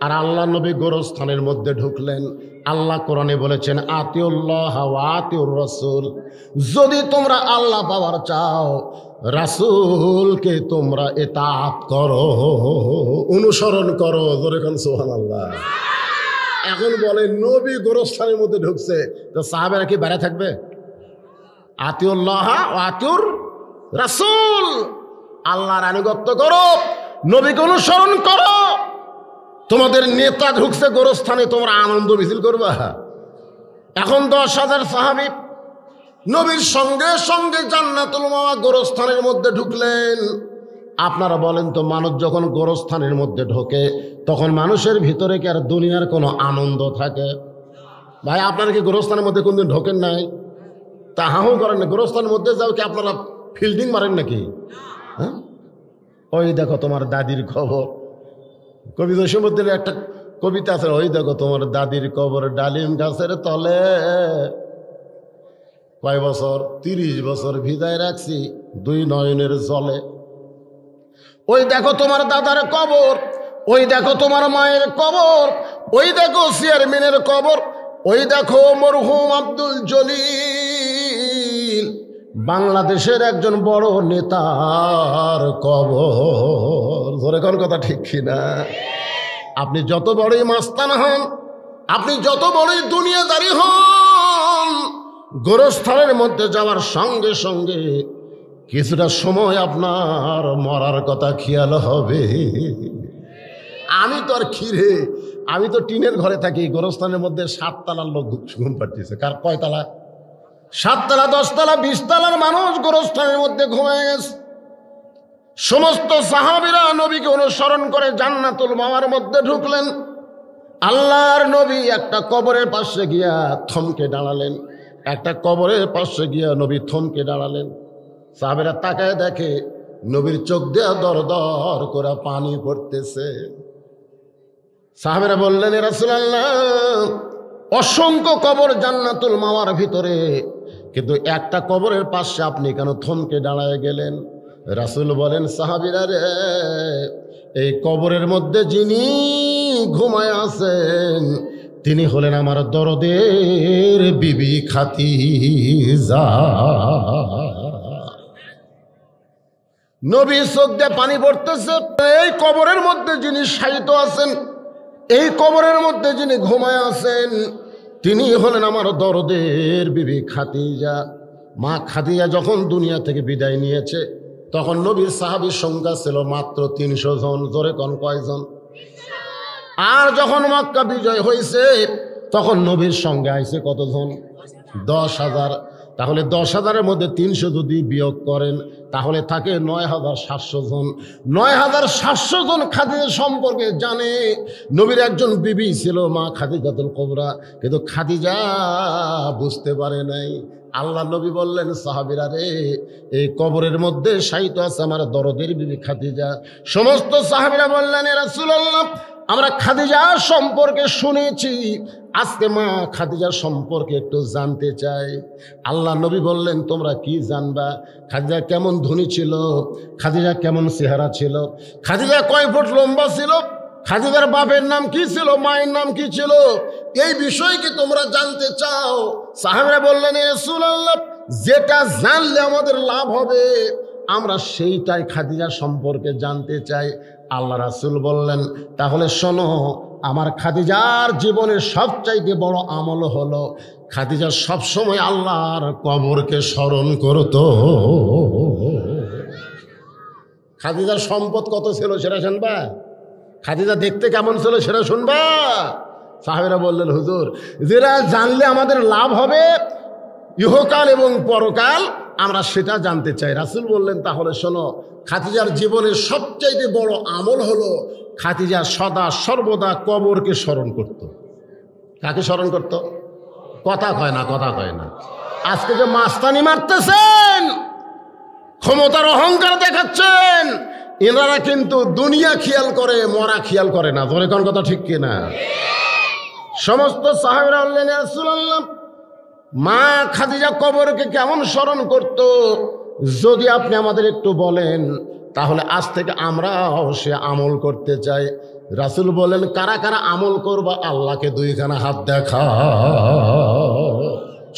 [SPEAKER 1] আর আল্লাহ নবী গোরস্থানের মধ্যে ঢুকলেন। আল্লাহ কোরআনে বলেছেন আতিউল্লাহ ওয়া আতিউর রাসূল, যদি তোমরা আল্লাহ পাওয়ার চাও রাসূলকে তোমরা ইতাআত করো, অনুসরণ করো। জোরে কোন সুবহানাল্লাহ। এখন বলে নবী গোরস্থানের মধ্যে ঢুকছে, তো সাহাবেরা কি বাইরে থাকবে? আতিউল্লাহ ওয়া আতিউর রাসূল, আল্লাহর আনুগত্য করো, নবীকে অনুসরণ করো। তোমাদের নেতা ঢুকছে গোরস্থানে, তোমরা আনন্দ মিছিল করবা। এখন 10,000 সাহাবী নবীর সঙ্গে সঙ্গে জান্নাতুল মাওয়া গোরস্থানের মধ্যে ঢুকলেন। আপনারা বলেন তো, মানুষ যখন গোরস্থানের মধ্যে ঢোকে তখন মানুষের ভিতরে কি আর দুনিয়ার কোনো আনন্দ থাকে? ভাই আপনারা কি গোরস্থানের মধ্যে কোনদিন ঢোকেন নাই? তা হাহু করেন না? গোরস্থানের মধ্যে যাও কি আপনারা ফিল্ডিং মারেন নাকি? হ্যাঁ, ওই দেখো তোমার দাদির খবর। কবি জসীমউদ্দীনের একটা কবিতা আছে, ওই দেখো তোমার দাদির কবর ডালিম গাছের তলে, কয় বছর? 30 বছর ভিজায় রাখছি 2 নয়নের জলে। ওই দেখো তোমার দাদার কবর, ওই দেখো তোমার মায়ের কবর, ওই দেখো চেয়ারম্যানের কবর, ওই দেখো মরহুম আব্দুল জলিল বাংলাদেশের একজন বড় নেতার কবর। ধরে কোন কথা ঠিক কিনা? আপনি যত বড়ই মাস্তান হন, আপনি যত বড়ই দুনিয়াদারি হন, গোরস্থানের মধ্যে যাওয়ার সঙ্গে সঙ্গে কিছুটা সময় আপনার মরার কথা খেয়াল হবে। আমি তো আর খিরে, আমি তো টিনের ঘরে থাকি, গোরস্থানের মধ্যে 7 তলার লোক ঘুম পাড়তেছে। কার কয়তলা? 7 তলা, 10 তলা, 20 তলার মানুষ গোরস্থানের মধ্যে ঘুমিয়ে গেছে। সমস্ত সাহাবীরা নবীকে অনুসরণ করে জান্নাতুল মাওয়ার মধ্যে ঢুকলেন। আল্লাহর নবী একটা কবরের পাশে গিয়া থমকে দাঁড়ালেন, একটা কবরের পাশে গিয়া নবী থমকে দাঁড়ালেন। সাহাবীরা তাকায় দেখে নবীর চোখ দিয়ে দর দর করে পানি পড়তেছে। সাহাবীরা বললেন, এ রাসূলুল্লাহ, অসংখ্য কবর জান্নাতুল মাওয়ার ভিতরে, কিন্তু একটা কবরের পাশে আপনি কেন থমকে দাঁড়ায় গেলেন? রাসূল বলেন, সাহাবীরা রে, এই কবরের মধ্যে যিনি ঘুমায় আছেন তিনি হলেন আমার দরদের বিবি খাদিজা। নবী চোখ দিয়ে পানি পড়তেছে। এই কবরের মধ্যে যিনি শায়িত আছেন, এই কবরের মধ্যে যিনি ঘুমায় আছেন তিনি হলেন আমার দরদের বিবি খাদিজা। মা খাদিজা যখন দুনিয়া থেকে বিদায় নিয়েছে তখন নবীর সাহাবীর সংখ্যা ছিল মাত্র 300 জন। জোরে কোন কয়জন? আর যখন মক্কা বিজয় হয়েছে তখন নবীর সঙ্গে আইছে কতজন? 10,000। তাহলে 10,000-এর মধ্যে 300 যদি বিয়োগ করেন তাহলে থাকে 9,700 জন। 9,700 জন খাদিজা সম্পর্কে জানে। নবীর একজন বিবি ছিল মা খাদিজাতুল কুবরা, কিন্তু খাদিজা বুঝতে পারে নাই। আল্লাহ নবী বললেন, সাহাবীরা রে, এই কবরের মধ্যে শায়িত আছে আমার দরদের বিবি খাদিজা। সমস্ত সাহাবীরা বললেন, এ রাসূলুল্লাহ, আমরা খাদিজা সম্পর্কে শুনেছি, আজকে মা খাদিজার সম্পর্কে একটু জানতে চাই। আল্লাহ নবী বললেন, তোমরা কি জানবা? খাদিজা কেমন ধনী ছিল, খাদিজা কেমন চেহারা ছিল, খাদিজা কয় ফুট লম্বা ছিল, খাদিজার বাপের নাম কি ছিল, মায়ের নাম কি ছিল, এই বিষয় কি তোমরা জানতে চাও? সাহাবীরা বললেন, এ রাসূলুল্লাহ, যেটা জানলে আমাদের লাভ হবে আমরা সেইটাই খাদিজা সম্পর্কে জানতে চাই। আল্লাহ রাসূল বললেন, তাহলে শোনো, আমার খাদিজার জীবনের সবচাইতে বড় আমল হলো খাদিজা সবসময় আল্লাহর কবরকে স্মরণ করত। খাদিজার সম্পদ কত ছিল সেটা শুনবা? খাদিজা দেখতে কেমন ছিল সেটা শুনবা? সাহাবীরা বললেন, হুজুর, যেটা জানলে আমাদের লাভ হবে ইহকাল এবং পরকাল, আমরা সেটা জানতে চাই। রাসূল বললেন, তাহলে শোনো, খাদিজার জীবনের সবচাইতে বড় আমল হলো খাদিজা সদা সর্বদা কবরকে স্মরণ করত। কাকে স্মরণ করত? কথা কয় না, কথা কয় না। আজকে যে মাস্তানি মারতেছেন, ক্ষমতার অহংকার দেখাচ্ছেন, এনারা কিন্তু দুনিয়া খেয়াল করে, মরা খেয়াল করে না। ধরে কোন কথা ঠিক কিনা? সমস্ত সাহাবীরা বললেন, ইয়া রাসূলুল্লাহ, মা খাদিজা কবরকে কেমন স্মরণ করত যদি আপনি আমাদের একটু বলেন, তাহলে আজ থেকে আমরাও সে আমল করতে চাই। রাসূল বলেন, কারা কারা আমল করবা আল্লাহকে 2খানা হাত দেখা।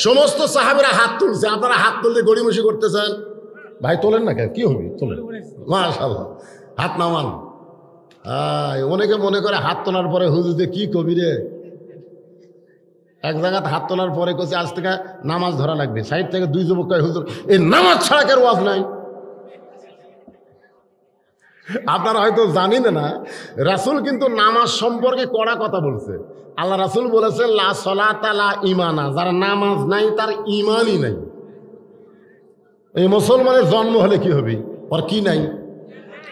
[SPEAKER 1] সমস্ত সাহাবীরা হাত তুলছে। আপনারা হাত তুলতে গড়িমসি করতেছেন? ভাই তোলেন না কেন? কি হবে? তোলেন, মাশাআল্লাহ, হাত নামান। অনেকে মনে করে হাত তোলার পরে হুজুরে কি কবি রে। এক জায়গাতে হাত তোলার পরে কইছে আজ থেকে নামাজ ধরা লাগবে। সাইড থেকে 2 যুবক কয়, হুজুর, এই নামাজ ছাড়া কেন ওয়াজ নাই? আপনারা হয়তো জানেন না, রাসূল কিন্তু নামাজ সম্পর্কে কড়া কথা বলছে। আল্লাহ রাসূল বলেছেন, লা সলাতা লা ঈমানা, যার নামাজ নাই তার ঈমানই নাই। এই মুসলমানের জন্ম হলে কি হবে? আর কি নাই?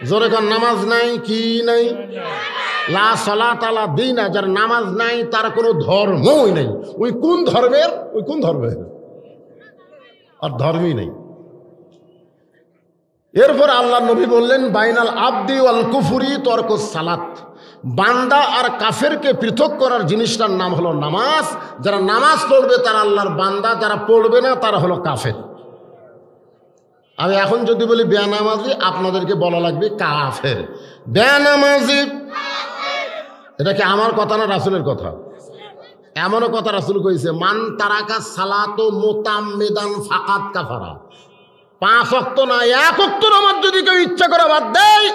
[SPEAKER 1] জোরে কোন, নামাজ নাই, কি নাই? লা সলাতা লা দীনা, যার নামাজ নাই তার কোনো ধর্মই নাই। ওই কোন ধর্মের? ওই কোন ধর্মের? আর ধর্মই নাই। এরপর আল্লাহ নবী বললেন, বাইনাল আবদি ওয়াল কুফরি তরকুস সালাত, বান্দা আর কাফেরকে পৃথক করার জিনিসটার নাম হলো নামাজ। যারা নামাজ পড়বে তারা আল্লাহর বান্দা, যারা পড়বে না তারা হলো কাফের। আমি এখন যদি বলি বেনামাজি, আপনাদেরকে বলা লাগবে কাফের। বেনামাজি, এটা কি আমার কথা না রাসূলের কথা? এমনও কথা রাসূল কইছে, মান তারাকা সালাতু মুতাম্মিদান ফাকাত কাফারা, 5 ওয়াক্ত না, 1 ওয়াক্ত নামাজ যদি কেউ ইচ্ছা করে বাদ দেয়,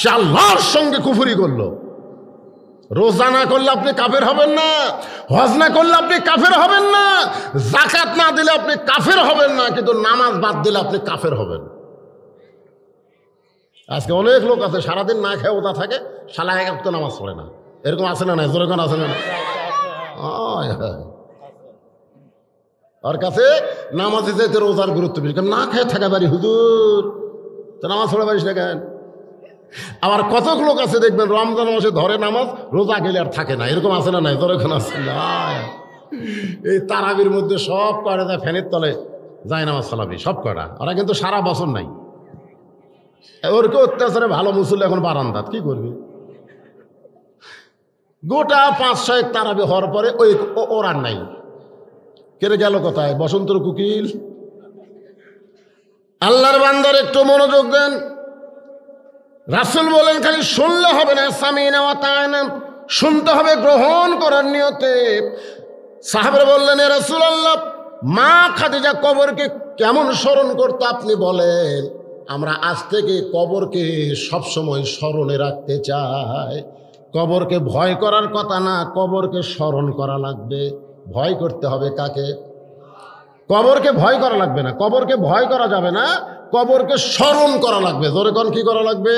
[SPEAKER 1] সে আল্লাহর সঙ্গে কুফরি করলো। রোজা না করলে আপনি কাফের হবেন না, হজ না করলে আপনি কাফের হবেন না, যাকাত না দিলে আপনি কাফের হবেন না, কিন্তু নামাজ বাদ দিলে আপনি কাফের হবেন। আজকে অনেক লোক আছে সারাদিন না খেয়ে ওটা থাকে, শালা 1 ওয়াক্ত নামাজ পড়ে না। এরকম আছে না? নাই জোরে কোন আছে না? ওর কাছে নামাজে যেতে রোজার গুরুত্ব বেশি, না খেয়ে থাকা পারি হুজুর, তো নামাজ পড়ে পারিস না কেন? আবার কত লোক আছে দেখবেন রমজান মাসে ধরে নামাজ, রোজা গেলে আর থাকে না। এরকম আছে না? নাই জোরে কোন আছে না? এই তারাবির মধ্যে সব কয়টা যায় ফ্যানের তলে যায় নামাজ সালাবি, সব কয়টা। ওরা কিন্তু সারা বছর নাই। ওরকে অত্যাচারে ভালো মুসল্লি এখন বারান্দাত, কি করবি? গোটা 5-6 তারাবি হওয়ার পরে ওই ওরার নাই। কেড়ে গেল কোথায়? বসন্তর কুকিল। আল্লাহর বান্দার একটু মনোযোগ দেন। রাসূল বলেন খালি শুনলে হবে না, সামিনা ওয়া তাআনা, শুনতে হবে গ্রহণ করার নিয়তে। সাহাবারা বললেন, ইয়া রাসূলুল্লাহ, মা খাদিজা কবরকে কেমন স্মরণ করতো আপনি বলেন। আমরা আজ থেকে কবরকে সবসময় স্মরণে রাখতে চাই। কবরকে ভয় করার কথা না, কবরকে স্মরণ করা লাগবে। ভয় করতে হবে কাকে? কবরকে ভয় করা লাগবে না, কবরকে ভয় করা যাবে না, কবরকে স্মরণ করা লাগবে। জোরে কোন কি করা লাগবে?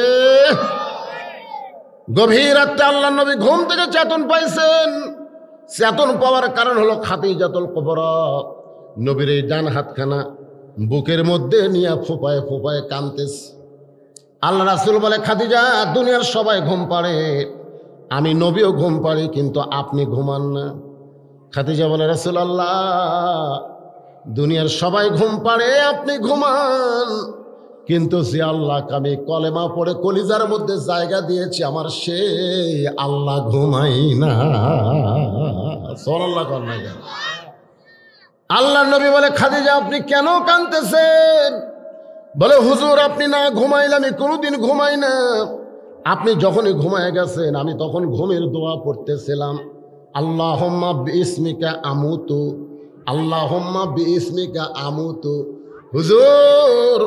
[SPEAKER 1] গভীর রাতে আল্লাহর নবী ঘুম থেকে চেতন পাইছেন। চেতন পাওয়ার কারণ হলো খাদিজাতুল কুবরা। নবীর এই ডান হাতখানা বুকের মধ্যে নিয়ে ফোপায় ফোপায় কাঁদতেছে। আল্লাহ রাসূল বলে, খাদিজা, দুনিয়ার সবাই ঘুম পাড়ে, আমি নবীও ঘুম পাড়ি, কিন্তু আপনি ঘুমান না। খাদিজা বলে, রাসূলুল্লাহ, দুনিয়ার সবাই ঘুম পাড়ে, আপনি ঘুমান, কিন্তু যে আল্লাহকে আমি কলেমা পড়ে কলিজার মধ্যে জায়গা দিয়েছি, আমার সেই আল্লাহ ঘুমাই না। সুবহানাল্লাহ কর না কেন? আল্লাহর নবী বলে, খাদিজা, আপনি কেন কাঁদতেছেন? বলে, হুজুর, আপনি না ঘুমাইলে আমি কোনোদিন ঘুমাই না। আপনি যখনই ঘুমায় গেছেন, আমি তখন ঘুমের দোয়া পড়তেছিলাম, আল্লাহুম্মা বিইসমিকা আমুতু, আল্লাহুম্মা বিইসমিকা আমুতু। হুজুর,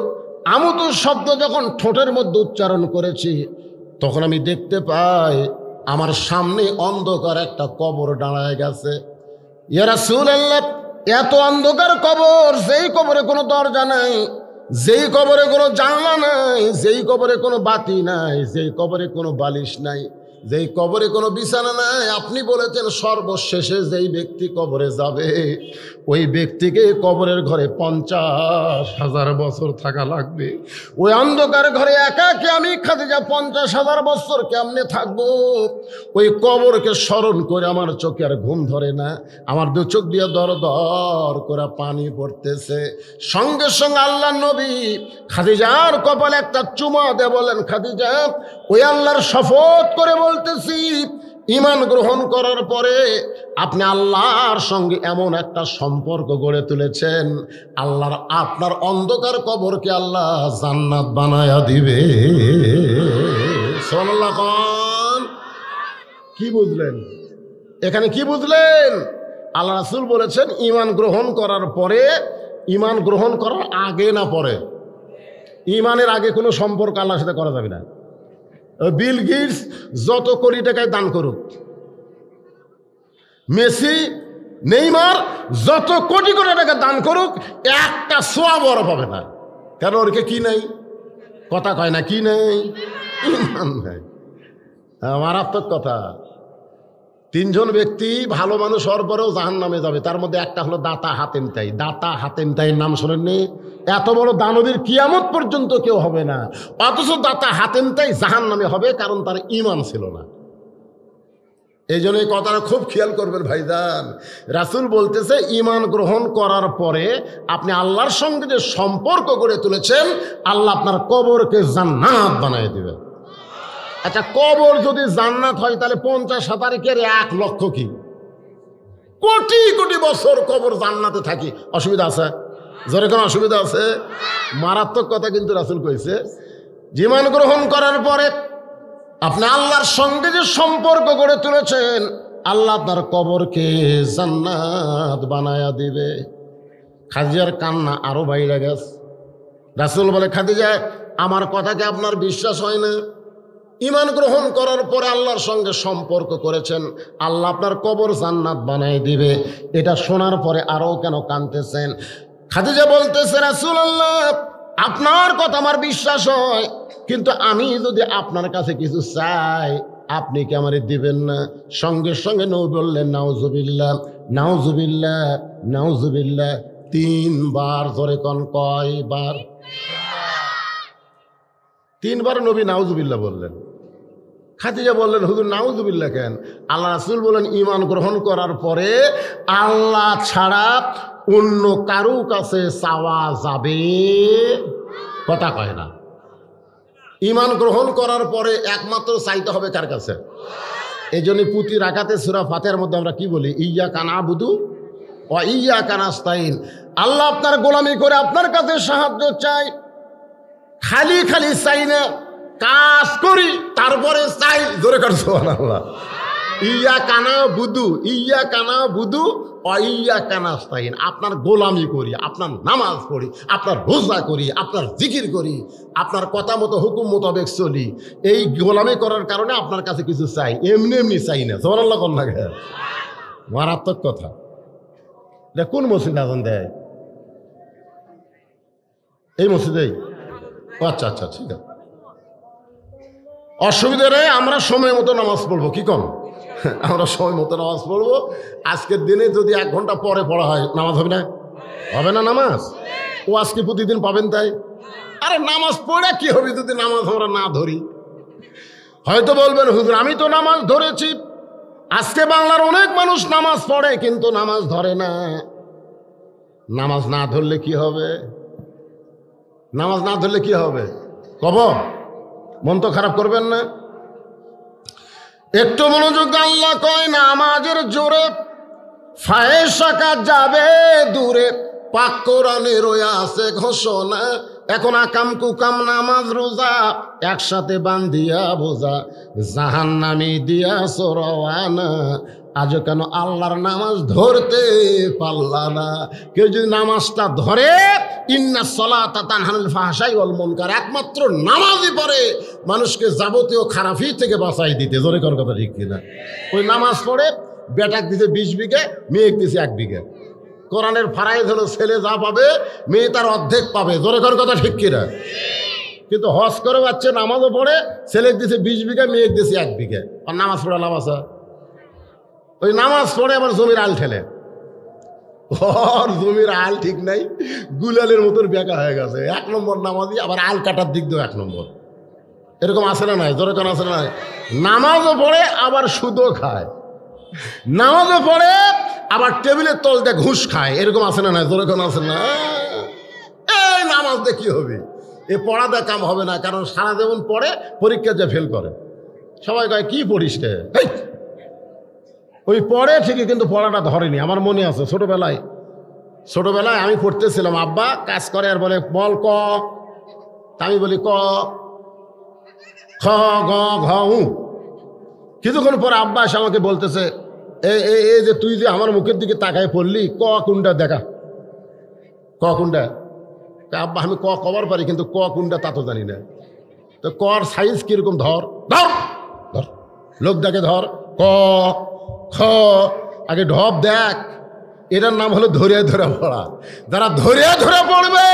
[SPEAKER 1] আমুতু শব্দ যখন ঠোঁটের মধ্যে উচ্চারণ করেছি, তখন আমি দেখতে পাই আমার সামনে অন্ধকার একটা কবর দাঁড়ায় গেছে। ইয়া রাসূলুল্লাহ, এত অন্ধকার কবর, যেই কবরে কোনো দরজা নাই, যেই কবরে কোনো জানলা নাই, যেই কবরে কোনো বাতি নাই, যেই কবরে কোনো বালিশ নাই, যেই কবরে কোনো বিছানা নাই, আপনি বলেছেন সর্বশেষে যেই ব্যক্তি কবরে যাবে, ওই ব্যক্তিকে কবরের ঘরে 50,000 বছর থাকা লাগবে। ওই অন্ধকার ঘরে একাকে আমি খাদিজা 50,000 বছর কেমনে থাকবো? ওই কবরকে স্মরণ করে আমার চোখে আর ঘুম ধরে না, আমার দু চোখ দিয়ে দর দর করে পানি পড়তেছে। সঙ্গে সঙ্গে আল্লাহর নবী খাদিজার কপালে একটা চুমা দিয়ে বলেন, খাদিজা, ওই আল্লাহর শপথ করে বলতেছি, ঈমান গ্রহণ করার পরে আপনি আল্লাহর সঙ্গে এমন একটা সম্পর্ক গড়ে তুলেছেন, আল্লাহর আপনার অন্ধকার কবরকে আল্লাহ জান্নাত বানায়া দিবে। সুবহানাল্লাহ। কি বুঝলেন এখানে? কি বুঝলেন? আল্লাহ রাসূল বলেছেন ঈমান গ্রহণ করার পরে, ঈমান গ্রহণ করার আগে না পরে? ঈমানের আগে কোনো সম্পর্ক আল্লাহর সাথে করা যাবে না। বিল গেটস যত কোটি টাকায় দান করুক, মেসি, নেইমার যত কোটি কোটি টাকা দান করুক, একটা সোয়াব ওরা পাবে না। কারণ ওরকে কি নাই? কথা কয় না, কি নেই? ঈমান নাই। মারাত্মক কথা। 3 জন ব্যক্তি ভালো মানুষ হওয়ার পরেও জাহান্নামে যাবে, তার মধ্যে একটা হলো দাতা হাতেম তাই। দাতা হাতেম তাইয়ের নাম শোনেননি? এত বড় দানবীর কিয়ামত পর্যন্ত কেউ হবে না, অথচ দাতা হাতেম তাই জাহান্নামে হবে, কারণ তার ঈমান ছিল না। এই জন্য এই কথাটা খুব খেয়াল করবেন ভাইজান। রাসূল বলতেছে ঈমান গ্রহণ করার পরে আপনি আল্লাহর সঙ্গে যে সম্পর্ক গড়ে তুলেছেন, আল্লাহ আপনার কবরকে জান্নাত বানিয়ে দিবেন। আচ্ছা, কবর যদি জান্নাত হয়, তাহলে 50,000 1 লক্ষ কি? কোটি কোটি বছর কবর জান্নাতে থাকি, অসুবিধা আছে? জোরে কোনো অসুবিধা আছে? মারাত্মক কথা কিন্তু রাসূল কইছে, ঈমান গ্রহণ করার পরে আপনি আল্লাহর সঙ্গে যে সম্পর্ক গড়ে তুলেছেন, আল্লাহ আপনার কবরকে জান্নাত বানায়া দিবে। খাদিজার কান্না আরো বাইরে গেছে। রাসূল বলে, খাদিজা আমার কথাকে আপনার বিশ্বাস হয় না? ঈমান গ্রহণ করার পরে আল্লাহর সঙ্গে সম্পর্ক করেছেন, আল্লাহ আপনার কবর জান্নাত বানায় দিবে, এটা শোনার পরে আরও কেন কাঁদতেছেন? খাদিজা বলতেছে, রাসূলুল্লাহ আপনার কথা আমার বিশ্বাস হয়, কিন্তু আমি যদি আপনার কাছে কিছু চাই আপনি কি আমারে দিবেন না? সঙ্গে সঙ্গে নবী বললেন, নাউজুবিল্লাহ নাউজুবিল্লাহ নাউজুবিল্লাহ। 3 বার। ধরে কোন কয়বার? 3 বার নবী নাউজুবিল্লাহ বললেন। খাদিজা বললেন, হুজুর নাউজুবিল্লাহ কেন? আল্লাহ রাসূল বলেন, ঈমান গ্রহণ করার পরে আল্লাহ ছাড়া অন্য কারো কাছে চাওয়া যাবে? কথা কয় না। ঈমান গ্রহণ করার পরে একমাত্র চাইতে হবে কার কাছে? এই জন্য প্রতি রাকাতে সূরা ফাতিহার মধ্যে আমরা কি বলি? ইয়্যাকা না'বুদু ওয়া ইয়্যাকা নাস্তাইন। আল্লাহ আপনার গোলামি করে আপনার কাছে সাহায্য চাই, খালি খালি চাই না, কাজ করি তারপরে চাই। জোরে কর সুবহানাল্লাহ। ইয়্যাকা না'বুদু ইয়্যাকা না'বুদু ওয়া ইয়্যাকা নাস্তাইন। আপনার গোলামি করি, আপনার নামাজ পড়ি, আপনার রোজা করি, আপনার জিকির করি, আপনার কথা মতো হুকুম মোতাবেক চলি। এই গোলামি করার কারণে আপনার কাছে কিছু চাই, এমনি এমনি চাই না। সুবহানাল্লাহ কোন না? মারাত্মক কথা। এটা কোন মসজিদ আজান দেয়? এই মসজিদেই? আচ্ছা আচ্ছা, ঠিক আছে, অসুবিধা নেই। আমরা সময় মতো নামাজ পড়বো। কি কম? আমরা সময় মতো নামাজ পড়বো। আজকের দিনে যদি 1 ঘন্টা পরে পড়া হয় নামাজ হবে না? হবে না নামাজ? ও আজকে প্রতিদিন পাবেন তাই? আরে নামাজ পড়ে কি হবে যদি নামাজ আমরা না ধরি? হয়তো বলবেন, হুজুর আমি তো নামাজ ধরেছি। আজকে বাংলার অনেক মানুষ নামাজ পড়ে কিন্তু নামাজ ধরে না। নামাজ না ধরলে কি হবে? নামাজ না ধরলে কি হবে কব? মন তো খারাপ করবেন না। একটু মনোযোগ। আল্লাহ কয়, নামাজের জোরে ফায়েশা কাজ যাবে দূরে, পাক কোরআনে রয়ে আছে ঘোষণা। এখন আকাম কুকাম নামাজ রোজা একসাথে বান্ধিয়া বোঝা, জাহান্নামী দিয়া সরওয়ানা। আজও কেন আল্লাহর নামাজ ধরতে পারলা না? কেউ যদি নামাজটা ধরে, ইন্না সলাতা তানহানিল ফাহশাই ওয়াল মুনকার, একমাত্র নামাজই পড়ে মানুষকে যাবতীয় খারাপি থেকে বাঁচাই দিতে। জোরে কোন কথা ঠিক কিনা? ওই নামাজ পড়ে বেটাক দিতে 20 বিঘে, মেয়েক দিছে 1 বিঘে। কোরআনের ফারাইজ হলো ছেলে যা পাবে মেয়ে তার অর্ধেক পাবে। জোরে কোন কথা ঠিক কিনা? কিন্তু হজ করে যাচ্ছে, নামাজও পড়ে, ছেলেক দিছে 20 বিঘা, মেয়েক দিছে 1 বিঘে। আর নামাজ পড়ে লাভ আছে? ওই নামাজ পড়ে আবার জমির আল ঠেলে। ওর জমির আল ঠিক নাই, গুলালের মতন বেকা হয়ে গেছে। 1 নম্বর নামাজি, আবার আল কাটার দিক দিয়েও 1 নম্বর। এরকম আছে না নাই? জোরে কোন আছে না নাই? নামাজও পড়ে আবার সুদও খায়, নামাজও পড়ে আবার টেবিলের তলতে ঘুষ খায়। এরকম আছে না নাই? জোরে কোন আছে না? এই নামাজ দিয়ে কি হবে? এ পড়াতে কাম হবে না। কারণ সারা জীবন পড়ে, পরীক্ষা যে ফেল করে। সবাই কয় কি পড়িস রে? ওই পড়ে ঠিকই, কিন্তু পড়াটা ধরেনি। আমার মনে আছে ছোটবেলায় আমি পড়তেছিলাম, আব্বা কাজ করে আর বলে, বল ক। আমি বলি ক খ গ ঘ উ। কিছুক্ষণ পর আব্বা এসে আমাকে বলতেছে, এই যে তুই যে আমার মুখের দিকে তাকায় পড়লি, ক কোনটা দেখা, ক কোনটা? আব্বা আমি ক কবার পারি, কিন্তু ক কোনটা তা তো জানি না। তো কর সাইজ কিরকম? ধর ধর ধর, লোক দেখে ধর, ক খ, আগে ঢপ দেখ। এটার নাম হলো ধরে ধরে পড়া। যারা ধরে ধরে পড়বে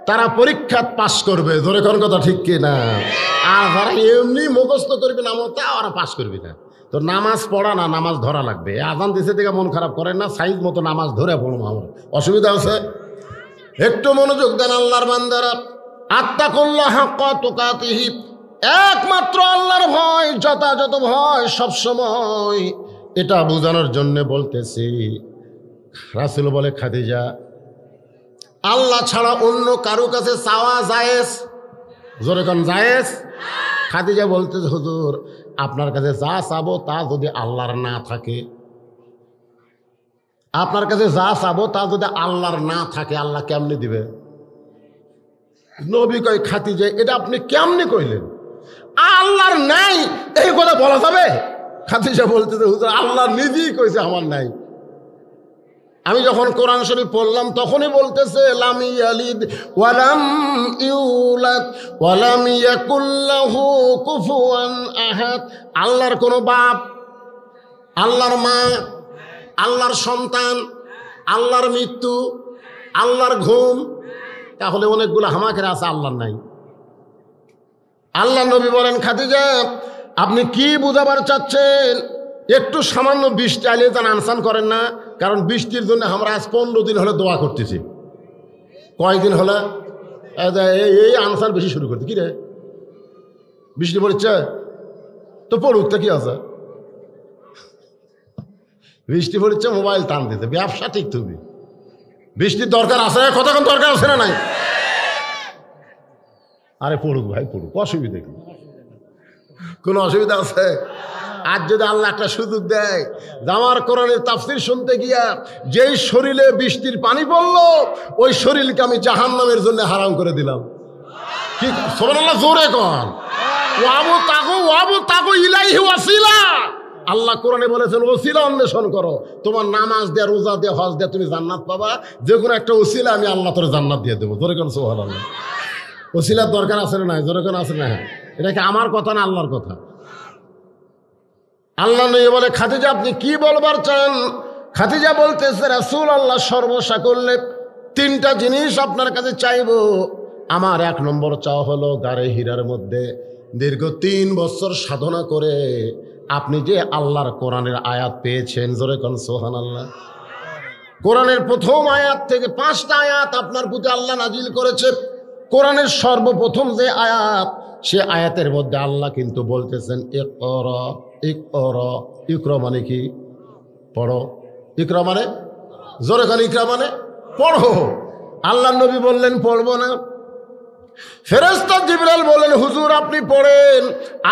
[SPEAKER 1] তারা পরীক্ষা পাস করবে। ধরে কোন কথা ঠিক কিনা? আর যারা এমনি মুখস্থ করবে নামতা, ওরা পাস করবে না। তো নামাজ পড়া না, নামাজ ধরা লাগবে। আজান দিছে থেকে মন খারাপ করেন না, সাইজ মতো নামাজ ধরে পড়বো। আমার অসুবিধা আছে? একটু মনোযোগ দেন আল্লাহর বান্দারা। আত্তাকুল্লাহ হাক্কা তুকাতিহি, একমাত্র আল্লাহর ভয়, যথাযথ ভয় সবসময়। এটা বোঝানোর জন্য বলতেছি। রাসূল বলে, খাদিজা আল্লাহ ছাড়া অন্য কারো কাছে চাওয়া জায়েজ? জোরে কোন জায়েজ? খাদিজা বলতেছে, হুজুর আপনার কাছে যা চাবো তা যদি আল্লাহর না থাকে, আপনার কাছে যা চাবো তা যদি আল্লাহর না থাকে, আল্লাহ কেমনে দিবে? নবী কয়, খাদিজা এটা আপনি কেমনে কইলেন? আল্লাহর নাই এই কথা বলা যাবে? খাদিজা বলতেছে, হুজুর আল্লাহ নিজেই কইছে আমার নাই। আমি যখন কোরআন শরীফ পড়লাম তখনই বলতেছে লাম ইয়ালিদ ওয়ালাম ইউলাদ ওয়ালাম ইয়াকুল লাহু কুফুয়ান আহাদ। আল্লাহর কোনো বাপ, আল্লাহর মা, আল্লাহর সন্তান, আল্লাহর মৃত্যু, আল্লাহর ঘুম, তাহলে অনেকগুলো হামাকের আছে, আল্লাহর নাই। আল্লাহ নবী বলেন খাদিজা আপনি কি বুঝাবার চাচ্ছেন? একটু সামান্য বৃষ্টি আইলে তার আনসান করেন না? কারণ বৃষ্টির জন্য আমরা আজ 15 দিন হলে দোয়া করতেছি। কয়দিন হলে এই আনসান বেশি শুরু করতে। কি রে বৃষ্টি পড়ছে তো পড়ুক, তা কি আছে? বৃষ্টি পড়ছে মোবাইল টান দিতে, ব্যবসা ঠিক তুমি। বৃষ্টির দরকার আছে, কতক্ষণ দরকার আছে না নাই? আরে পড়ুক ভাই পড়ুক, অসুবিধা কি? কোনো অসুবিধা আছে? আজ যদি আল্লাহ একটা সুযোগ দেয়, আমার কোরআনের তাফসীর শুনতে গিয়া যেই শরীরে বৃষ্টির পানি পড়লো ওই শরীরকে আমি জাহান্নামের জন্য হারাম করে দিলাম। কি সুবহানাল্লাহ, জোরে কন। ওয়াবু তাকু ইলাইহি ওয়াসিলা। আল্লাহ কোরআনে বলেছেন ওসিলা অন্বেষণ করো। তোমার নামাজ দেয়া, রোজা দেয়া, হজ দেয়া, তুমি জান্নাত পাবা। যে কোনো একটা ওসিলা আমি আল্লাহ তোর জান্নাত দিয়ে দেবো। জোরে কন সুবহানাল্লাহ। ওসিলার দরকার আছে না নাই? জোরে কন আছে না? এটা কি আমার কথা না আল্লাহর কথা? আল্লাহ নবী বলে খাদিজা আপনি কি বলবার চান? খাদিজা বলতেছে রাসূল আল্লাহ সর্বশা করলে 3টা জিনিস আপনার কাছে চাইবো। আমার 1 নম্বর চাওয়া হলো গারে হীরার মধ্যে দীর্ঘ 3 বছর সাধনা করে আপনি যে আল্লাহর কোরআনের আয়াত পেয়েছেন, জোরে কোন সুবহানাল্লাহ। কোরআনের প্রথম আয়াত থেকে 5টা আয়াত আপনার প্রতি আল্লাহ নাজিল করেছে। কোরআনের সর্বপ্রথম যে আয়াত, সে আয়াতের মধ্যে আল্লাহ কিন্তু বলতেছেন ইকরা ইকরা। ইকরা মানে কি? পড়ো। ইকরা মানে জোরে খালি ইকরা মানে পড়ো। আল্লাহ নবী বললেন পড়বো না। ফেরেশতা জিবরাইল বললেন হুজুর আপনি পড়েন।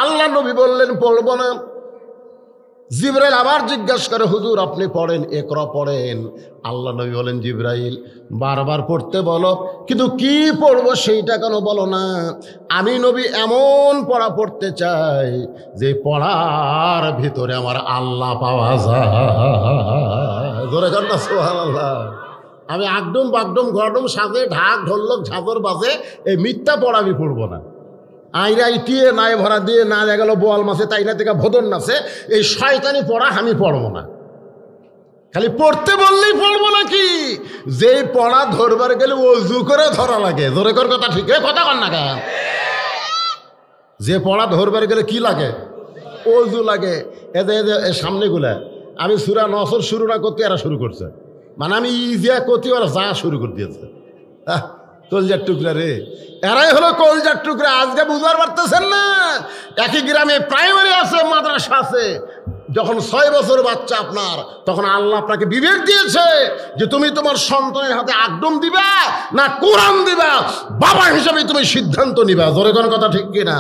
[SPEAKER 1] আল্লাহ নবী বললেন পড়বো না। জিবরাইল আবার জিজ্ঞাসা করে হুজুর আপনি পড়েন, ইকরা পড়েন। আল্লাহ নবী বলেন জিবরাইল বারবার পড়তে বলো, কিন্তু কি পড়বো সেইটা কেন বলো না? আমি নবী এমন পড়া পড়তে চাই যে পড়ার ভিতরে আমার আল্লাহ পাওয়া যায়। ধরে কর না সুবহানাল্লাহ। আমি আগডুম বাগডুম গরডুম সাজে ঢাক ঢোলক ঝাঁঝর বাজে এই মিথ্যা পড়া আমি পড়বো না। আইরা ইটিয়ে নাই ভরা দিয়ে না গেল বোয়াল মাছে তাই না থেকে ভদন নাচে, এই শয়তানি পড়া আমি পড়বো না। খালি পড়তে বললেই পড়বো নাকি? যেই পড়া ধরবার গেলে ওযু করে ধরা লাগে। জোরে কর কথা, ঠিক কথা কর না কেন? যে পড়া ধরবার গেলে কি লাগে? ওযু লাগে। এদের সামনে গুলা আমি সূরা নসর শুরু না করতে এরা শুরু করছে, মানে আমি ইজিয়া করতে ওরা যা শুরু করে দিয়েছে। কলজার টুকরা রে, এরাই হলো কলজার টুকরা। আজকে বুঝবার পারতেছেন না? একই গ্রামে প্রাইমারি আছে, মাদ্রাসা আছে। যখন 6 বছর বাচ্চা আপনার, তখন আল্লাহ আপনাকে বিবেক দিয়েছে যে তুমি তোমার সন্তানের হাতে আগডম দিবা না কোরআন দিবা। বাবা হিসেবে তুমি সিদ্ধান্ত নিবা। জোরে কোন কথা ঠিক কিনা?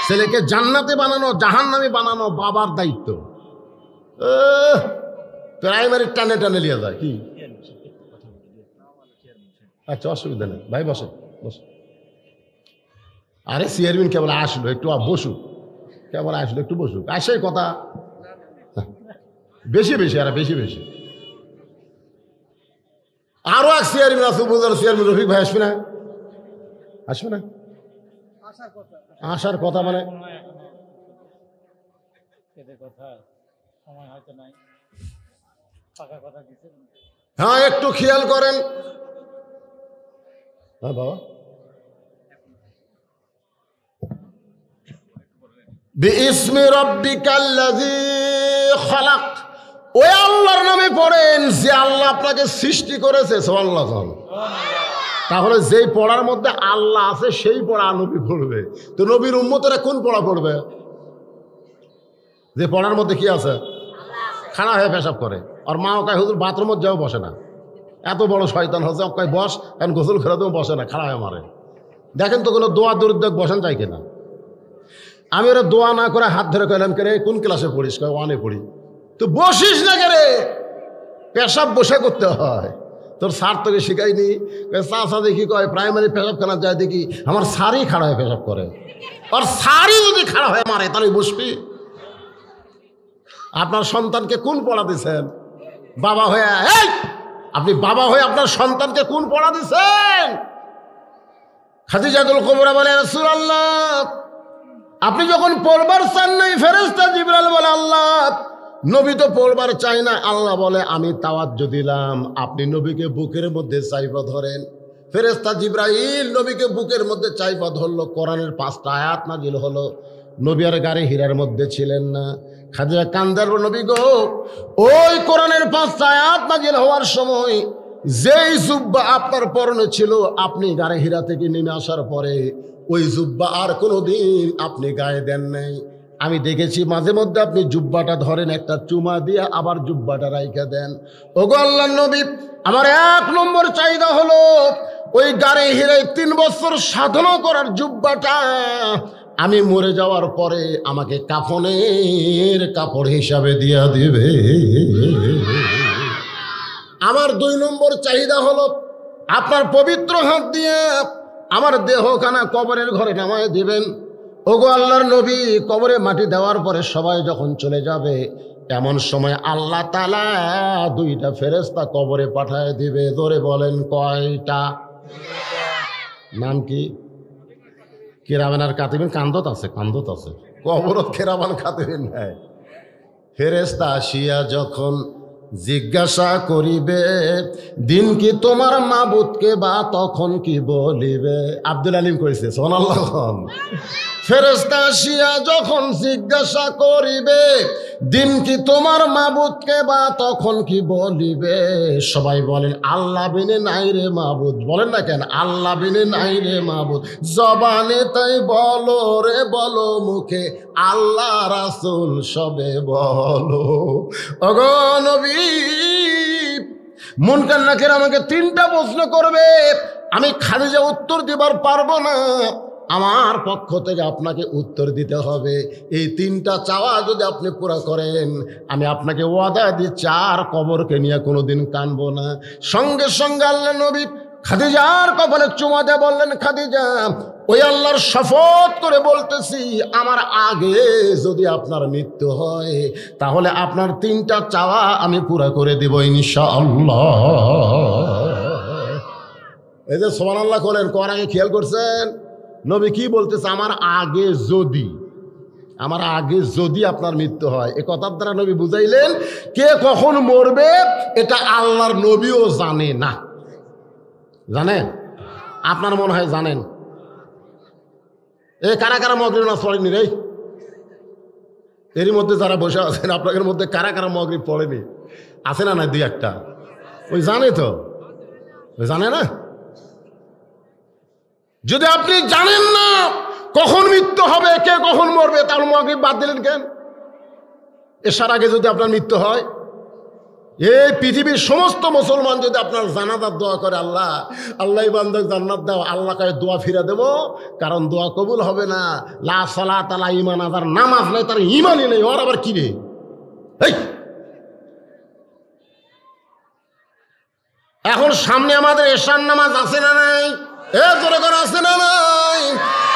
[SPEAKER 1] ছেলেকে জান্নাতে বানানো জাহান্নামে বানানো বাবার দায়িত্ব। প্রাইমারি টানে টানে লিয়া যায় কি? আচ্ছা অসুবিধা নেই ভাই, বসো বসো। আরে চেয়ারম্যান কেবল আসলো, একটু বসুক। কেবল আসলো, একটু বসুক। আসে কথা বেশি বেশি, আর বেশি বেশি। আরো এক চেয়ারম্যান আছে, উপজেলার চেয়ারম্যান রফিক ভাই আসবে না? আসবে না? আসার কথা মানে হ্যাঁ একটু খেয়াল করেন। হ্যাঁ বাবা, বিইসমি রাব্বিকাল্লাযী খালাক। ওই আল্লাহর নামে পড়েন যে আল্লাহ আপনাকে সৃষ্টি করেছে। সুবহানাল্লাহ। তাহলে যেই পড়ার মধ্যে আল্লাহ আছে সেই পড়া নবী পড়বে। তো নবীর উম্মতেরা কোন পড়া পড়বে? যে পড়ার মধ্যে কি আছে? খাড়া হয়ে পেশাব করে। আর মা ওকায় হুজুর বাথরুমত যাও বসে না, এত বড় শয়তান হচ্ছে। ওকায় বস, এখন গোসল করে তো বসে না, খাড়া হয়ে মারে। দেখেন তো কোনো দোয়া দুরুদ্দেক বসেন চাই কিনা? আমি ওরা দোয়া না করে হাত ধরে কইলাম কে রে কোন ক্লাসে পড়িস? কয় 1-এ পড়ি। তো বসিস না কে রে? পেশাব বসে করতে হয়। তোর স্যার তোকে শিখাইনি? চা দেখি কয় প্রাইমারি পেশাব খানা যায় দেখি আমার স্যারই খাড়া হয়ে পেশাব করে। আর স্যারই যদি খাড়া হয়ে মারে তাহলে বসবি? আপনার সন্তানকে কোন পড়া দিচ্ছেন? বাবা হয়ে, এই আপনি বাবা হয়ে আপনার সন্তানকে কোন পড়া দিচ্ছেন? খাদিজাতুল কুবরা বলে, রাসূলুল্লাহ আপনি যখন পড়বার চান নাই, ফেরেশতা জিবরাইল বলে আল্লাহ নবী তো পড়বার চাই না। আল্লাহ বলে আমি তাওয়াজ্জ দিলাম, আপনি নবীকে বুকের মধ্যে চাইপা ধরেন। ফেরেশতা জিবরাইল নবীকে বুকের মধ্যে চাইপা ধরলো। কোরআনের 5টা আয়াত নাজিল হলো। নবী আর গাড়ি হীরার মধ্যে ছিলেন না। খাদিজা কান্দার নবী গো, ওই কোরআনের 5টা আয়াত নাজিল হওয়ার সময় যেই জুব্বা আপনার পরনে ছিল, আপনি গাড়ি হীরা থেকে নেমে আসার পরে ওই জুব্বা আর কোনোদিন আপনি গায়ে দেন নাই। আমি দেখেছি মাঝে মধ্যে আপনি জুব্বাটা ধরেন, একটা চুমা দিয়ে আবার জুব্বাটা রাইখা দেন। ওগো আল্লাহর নবী, আমার 1 নম্বর চাহিদা হলো ওই গাড়ি হীরায় 3 বছর সাধনা করার জুব্বাটা আমি মরে যাওয়ার পরে আমাকে কাফনের কাপড় হিসাবে দিয়া দিবে। আমার 2 নম্বর চাহিদা হলো আপনার পবিত্র হাত দিয়ে আমার দেহখানা কবরের ঘরে নামায় দিবেন। ওগো আল্লাহর নবী, কবরে মাটি দেওয়ার পরে সবাই যখন চলে যাবে, এমন সময় আল্লাহ তাআলা 2টা ফেরেশতা কবরে পাঠায় দিবে। ধরে বলেন কয়টা? নাম কি? কিরামান আর কাতিবিন। কান্দত আছে, কান্দত আছে, কবরত কিরামান কাতিবিন নাই। ফেরেশতা আসিয়া যখন জিজ্ঞাসা করিবে, দিন কি তোমার মাবুদকে, বা তখন কি বলিবে? আব্দুল আলিম কইছে সুবহানাল্লাহ। ফেরেশতা আসিয়া যখন জিজ্ঞাসা করিবে, দিন কি তোমার মাবুদকে, বা তখন কি বলিবে? সবাই বলেন আল্লাহ বিনে নাই রে মাবুদ। বলেন না কেন? আল্লাহ বিনে নাই রে মাবুদ। জবানে তাই বলো রে বলো, মুখে আল্লাহ রাসূল সবে বলো। ওগো নবী, মুনকার নাকির আমাকে 3টা প্রশ্ন করবে, আমি খাদিজা উত্তর দিবার পারবো না। আমার পক্ষ থেকে আপনাকে উত্তর দিতে হবে। এই 3টা চাওয়া যদি আপনি পুরা করেন, আমি আপনাকে ওয়াদা দিচ্ছি আর কবরকে নিয়ে কোনোদিন কানবো না। সঙ্গে সঙ্গে আল্লাহ নবী খাদিজার কপালে চুমা দিয়ে বললেন, খাদিজা ওই আল্লাহর শপথ করে বলতেছি, আমার আগে যদি আপনার মৃত্যু হয় তাহলে আপনার 3টা চাওয়া আমি পুরা করে দিব ইনশাআল্লাহ। এই যে সুবহানাল্লাহ বলেন, কোন আগে খেয়াল করছেন নবী কি বলতেছে? আমার আগে যদি আপনার মৃত্যু হয়। এ কথার দ্বারা নবী বুঝাইলেন কে কখন মরবে এটা আল্লাহর নবীও জানে না। জানেন? আপনার মনে হয় জানেন। এ কারা কারা মাগরিব নামাজ পড়েনি রে? এরই মধ্যে যারা বসে আছেন, আপনাদের মধ্যে কারা কারা মাগরিব পড়েনি? আছে না? না 2-1টা। ওই জানে তো, ওই জানে না। যদি আপনি জানেন না কখন মৃত্যু হবে, কে কখন মরবে, তাহলে মাগরিব বাদ দিলেন কেন? এসার আগে যদি আপনার মৃত্যু হয়, এই পৃথিবীর সমস্ত মুসলমান যদি আপনার জানাজার দোয়া করে, আল্লাহ আল্লাহ বান্দাকে জান্নাত দাও, আল্লাহ কাছে দোয়া ফিরে দেবো, কারণ দোয়া কবুল হবে না। লা সালাত আলা ঈমান, আদার নামাজ নাই, তার ঈমানই নেই, ওর আবার কি রে? এখন সামনে আমাদের এশার নামাজ আছে না নাই? জোরে করে আছে না নাই?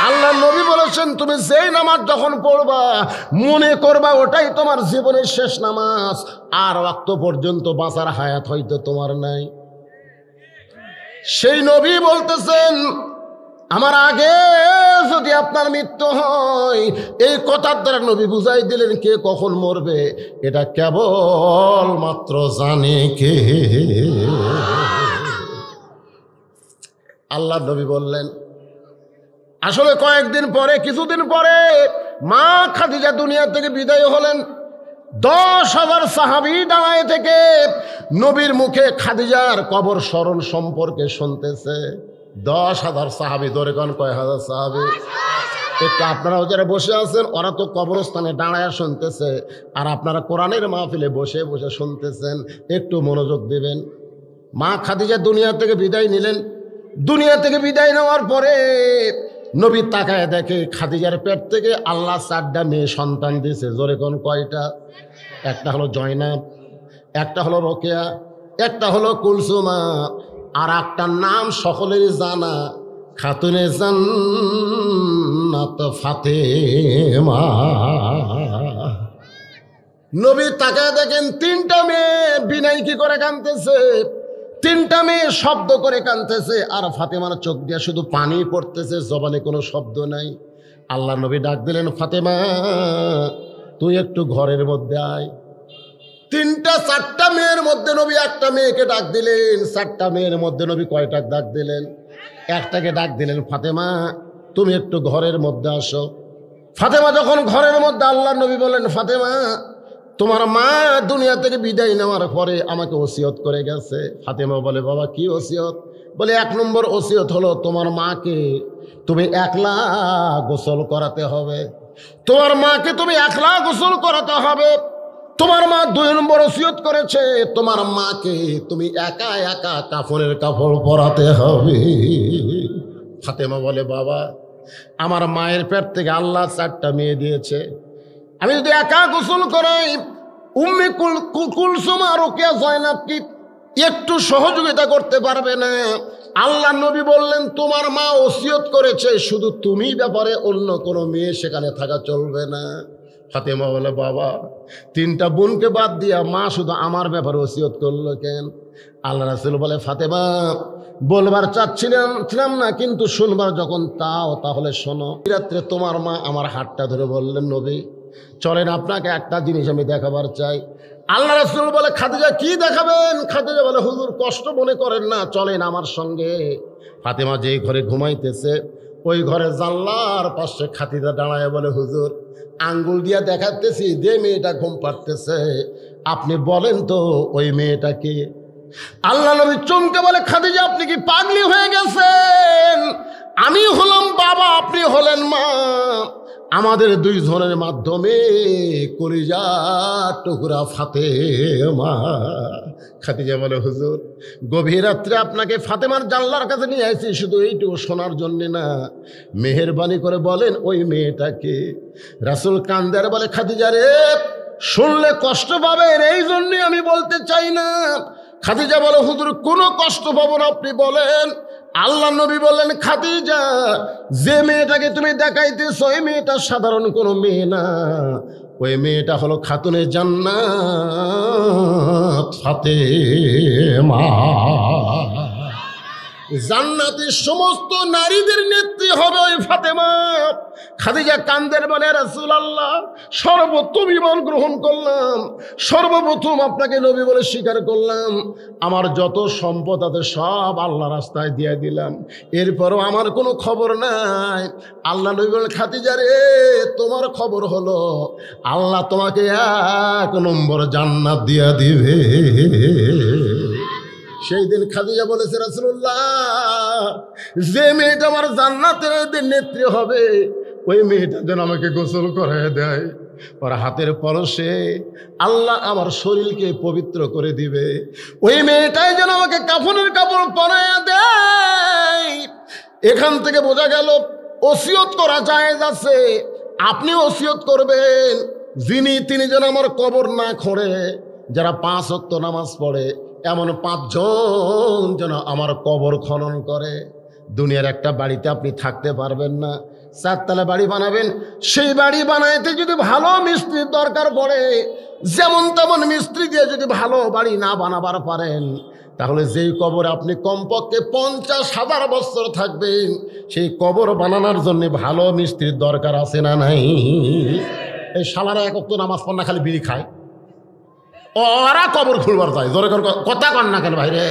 [SPEAKER 1] আল্লাহ নবী বলেছেন, তুমি যেই নামাজ যখন পড়বা মনে করবা ওটাই তোমার জীবনের শেষ নামাজ, আর ওয়াক্ত পর্যন্ত বাঁচার হায়াত হয়তো তোমার নাই। সেই নবী বলতেছেন, আমার আগে যদি আপনার মৃত্যু হয়, এই কথার দ্বারা নবী বুঝাই দিলেন কে কখন মরবে এটা কেবল মাত্র জানে কে। আল্লাহ নবী বললেন, আসলে কয়েকদিন পরে, কিছুদিন পরে মা খাদিজা দুনিয়া থেকে বিদায় হলেন। 10,000 সাহাবী দাঁড়ায় থেকে নবীর মুখে খাদিজার কবর স্মরণ সম্পর্কে শুনতেছে। 10,000 সাহাবী। ধরে কোন কয় হাজার সাহাবী? একটু আপনারাও যারা বসে আছেন, ওরা তো কবরস্থানে দাঁড়ায় শুনতেছে, আর আপনারা কোরআনের মাহফিলে বসে বসে শুনতেছেন। একটু মনোযোগ দিবেন। মা খাদিজা দুনিয়া থেকে বিদায় নিলেন। দুনিয়া থেকে বিদায় নেওয়ার পরে নবী তাকায় দেখে খাদিজার পেট থেকে আল্লাহ 4টা মেয়ে সন্তান দিয়েছে। জোরে কোন কয়টা? একটা হলো জয়নাব, একটা হলো রোকেয়া, একটা হলো কুলসুমা, আর একটা নাম সকলেরই জানা, খাতুনে জান্নাত ফাতেমা। নবী তাকায় দেখেন তিনটা মেয়ে বিনয় কি করে কাঁদতেছে, তিনটা মেয়ে শব্দ করে কাঁদতেছে, আর ফাতেমার চোখ দিয়ে শুধু পানি পড়তেছে, জবানে কোনো শব্দ নাই। আল্লাহ নবী ডাক দিলেন, ফাতেমা তুই একটু ঘরের মধ্যে আয়। তিনটা চারটা মেয়ের মধ্যে নবী একটা মেয়েকে ডাক দিলেন। চারটা মেয়ের মধ্যে নবী কয়টা ডাক দিলেন? একটাকে ডাক দিলেন, ফাতেমা তুমি একটু ঘরের মধ্যে আসো। ফাতেমা যখন ঘরের মধ্যে, আল্লাহ নবী বলেন, ফাতেমা তোমার মা দুনিয়া থেকে বিদায় নেওয়ার পরে আমাকে ওসিয়ত করে গেছে। ফাতেমা বলে, বাবা কি ওসিয়ত? বলে, 1 নম্বর ওসিয়ত হলো তোমার মাকে তুমি একলা গোসল করাতে হবে, তোমার মাকে তুমি একলা গোসল করাতে হবে। তোমার মা 2 নম্বর ওসিয়ত করেছে, তোমার মাকে তুমি একা একা কাফনের কাপড় পরাতে হবে। ফাতেমা বলে, বাবা আমার মায়ের পেট থেকে আল্লাহ 4টা মেয়ে দিয়েছে, আমি যদি একা গোসল করাই, উম্মে কুলসুম আর রোকেয়া জয়নাব কি একটু সহযোগিতা করতে পারবে না? আল্লাহ নবী বললেন, তোমার মা ওসিয়ত করেছে, শুধু তুমি ব্যাপারে অন্য কোনো মেয়ে সেখানে থাকা চলবে না। ফাতেমা বলে, বাবা 3টা বোনকে বাদ দিয়া মা শুধু আমার ব্যাপারে ওসিয়ত করলো কেন? আল্লাহ রাসূল বলে, ফাতেমা বলবার চাচ্ছিলাম না, কিন্তু শুনবার যখন তাহলে শোনো। রাত্রে তোমার মা আমার হাতটা ধরে বললেন, নবী চলেন আপনাকে একটা জিনিস আমি দেখাবার চাই। আল্লাহ রাসূল বলে, খাদিজা কি দেখাবেন? খাদিজা বলে, হুজুর কষ্ট মনে করেন না, চলেন আমার সঙ্গে। ফাতেমা যেই ঘরে ঘুমাইতেছে ওই ঘরে জানলার পাশে খাদিজা দাঁড়ায় বলে, হুজুর আঙ্গুল দিয়া দেখাতেছি যে মেয়েটা ঘুম পাড়তেছে, আপনি বলেন তো ওই মেয়েটাকে। আল্লাহ নবী চমকে বলে, খাদিজা আপনি কি পাগলি হয়ে গেছেন? আমি হলাম বাবা, আপনি হলেন মা, আমাদের 2 জনের মাধ্যমে কলিজা টুকরা ফাতেমা। খাদিজা বলে, হুজুর গভীর রাত্রে আপনাকে ফাতেমার জানলার কাছে নিয়ে আসছি শুধু এইটুকু শোনার জন্য না, মেহেরবানি করে বলেন ওই মেয়েটাকে। রাসূল কান্দার বলে, খাদিজা রে শুনলে কষ্ট পাবেন, এই জন্যই আমি বলতে চাই না। খাদিজা বলে, হুজুর কোনো কষ্ট পাবো না, আপনি বলেন। আল্লাহ নবী বললেন, খাদিজা যে মেয়েটাকে তুমি দেখাইতেছ ওই মেয়েটা সাধারণ কোনো মেয়ে না, ওই মেয়েটা হলো খাতুনে জান্নাত ফাতেমা। জান্নাতের সমস্ত নারীদের নেত্রী হবে ওই ফাতেমা। খাদিজা কান্দের বলে, রাসূলুল্লাহ সর্বোত্তম ঈমান গ্রহণ করলাম, সর্বপ্রথম আপনাকে নবী বলে স্বীকার করলাম, আমার যত সম্পদ আছে সব আল্লাহ রাস্তায় দিয়ে দিলাম, এরপরও আমার কোনো খবর নাই। আল্লাহ নবী বলে, খাদিজা রে তোমার খবর হলো আল্লাহ তোমাকে 1 নম্বর জান্নাত দিয়া দিবে। সেই দিন খাদিজা বলেছে, রাসূলুল্লাহ যে মেয়েটা আমার জান্নাতের নেত্রী হবে ওই মেয়েটা যেন আমাকে গোসল করায় দেয়, ওর হাতের পরশে আল্লাহ আমার শরীরকে পবিত্র করে দিবে, ওই মেয়েটাই যেন আমাকে কাফনের কাপড় পরায় দেয়। এখান থেকে বোঝা গেল ওসিয়ত করা জায়েজ আছে, আপনি ওসিয়ত করবেন তিনি যেন আমার কবর না খোঁড়ে। যারা 5 ওয়াক্ত নামাজ পড়ে এমন 5 জন যেন আমার কবর খনন করে। দুনিয়ার একটা বাড়িতে আপনি থাকতে পারবেন না, 4 তলা বাড়ি বানাবেন, সেই বাড়ি বানাইতে যদি ভালো মিস্ত্রির দরকার পড়ে, যেমন তেমন মিস্ত্রি দিয়ে যদি ভালো বাড়ি না বানাবার পারেন, তাহলে যেই কবরে আপনি কমপক্ষে 50,000 বছর থাকবেন, সেই কবর বানানোর জন্য ভালো মিস্ত্রির দরকার আছে না নাই? এই শালারা 1 ওয়াক্ত নামাজ পড়ে না, খালি বিড়ি খায়, ওরা কবর খুলবার যায়। জোরে কথা কন না কেন ভাই রে?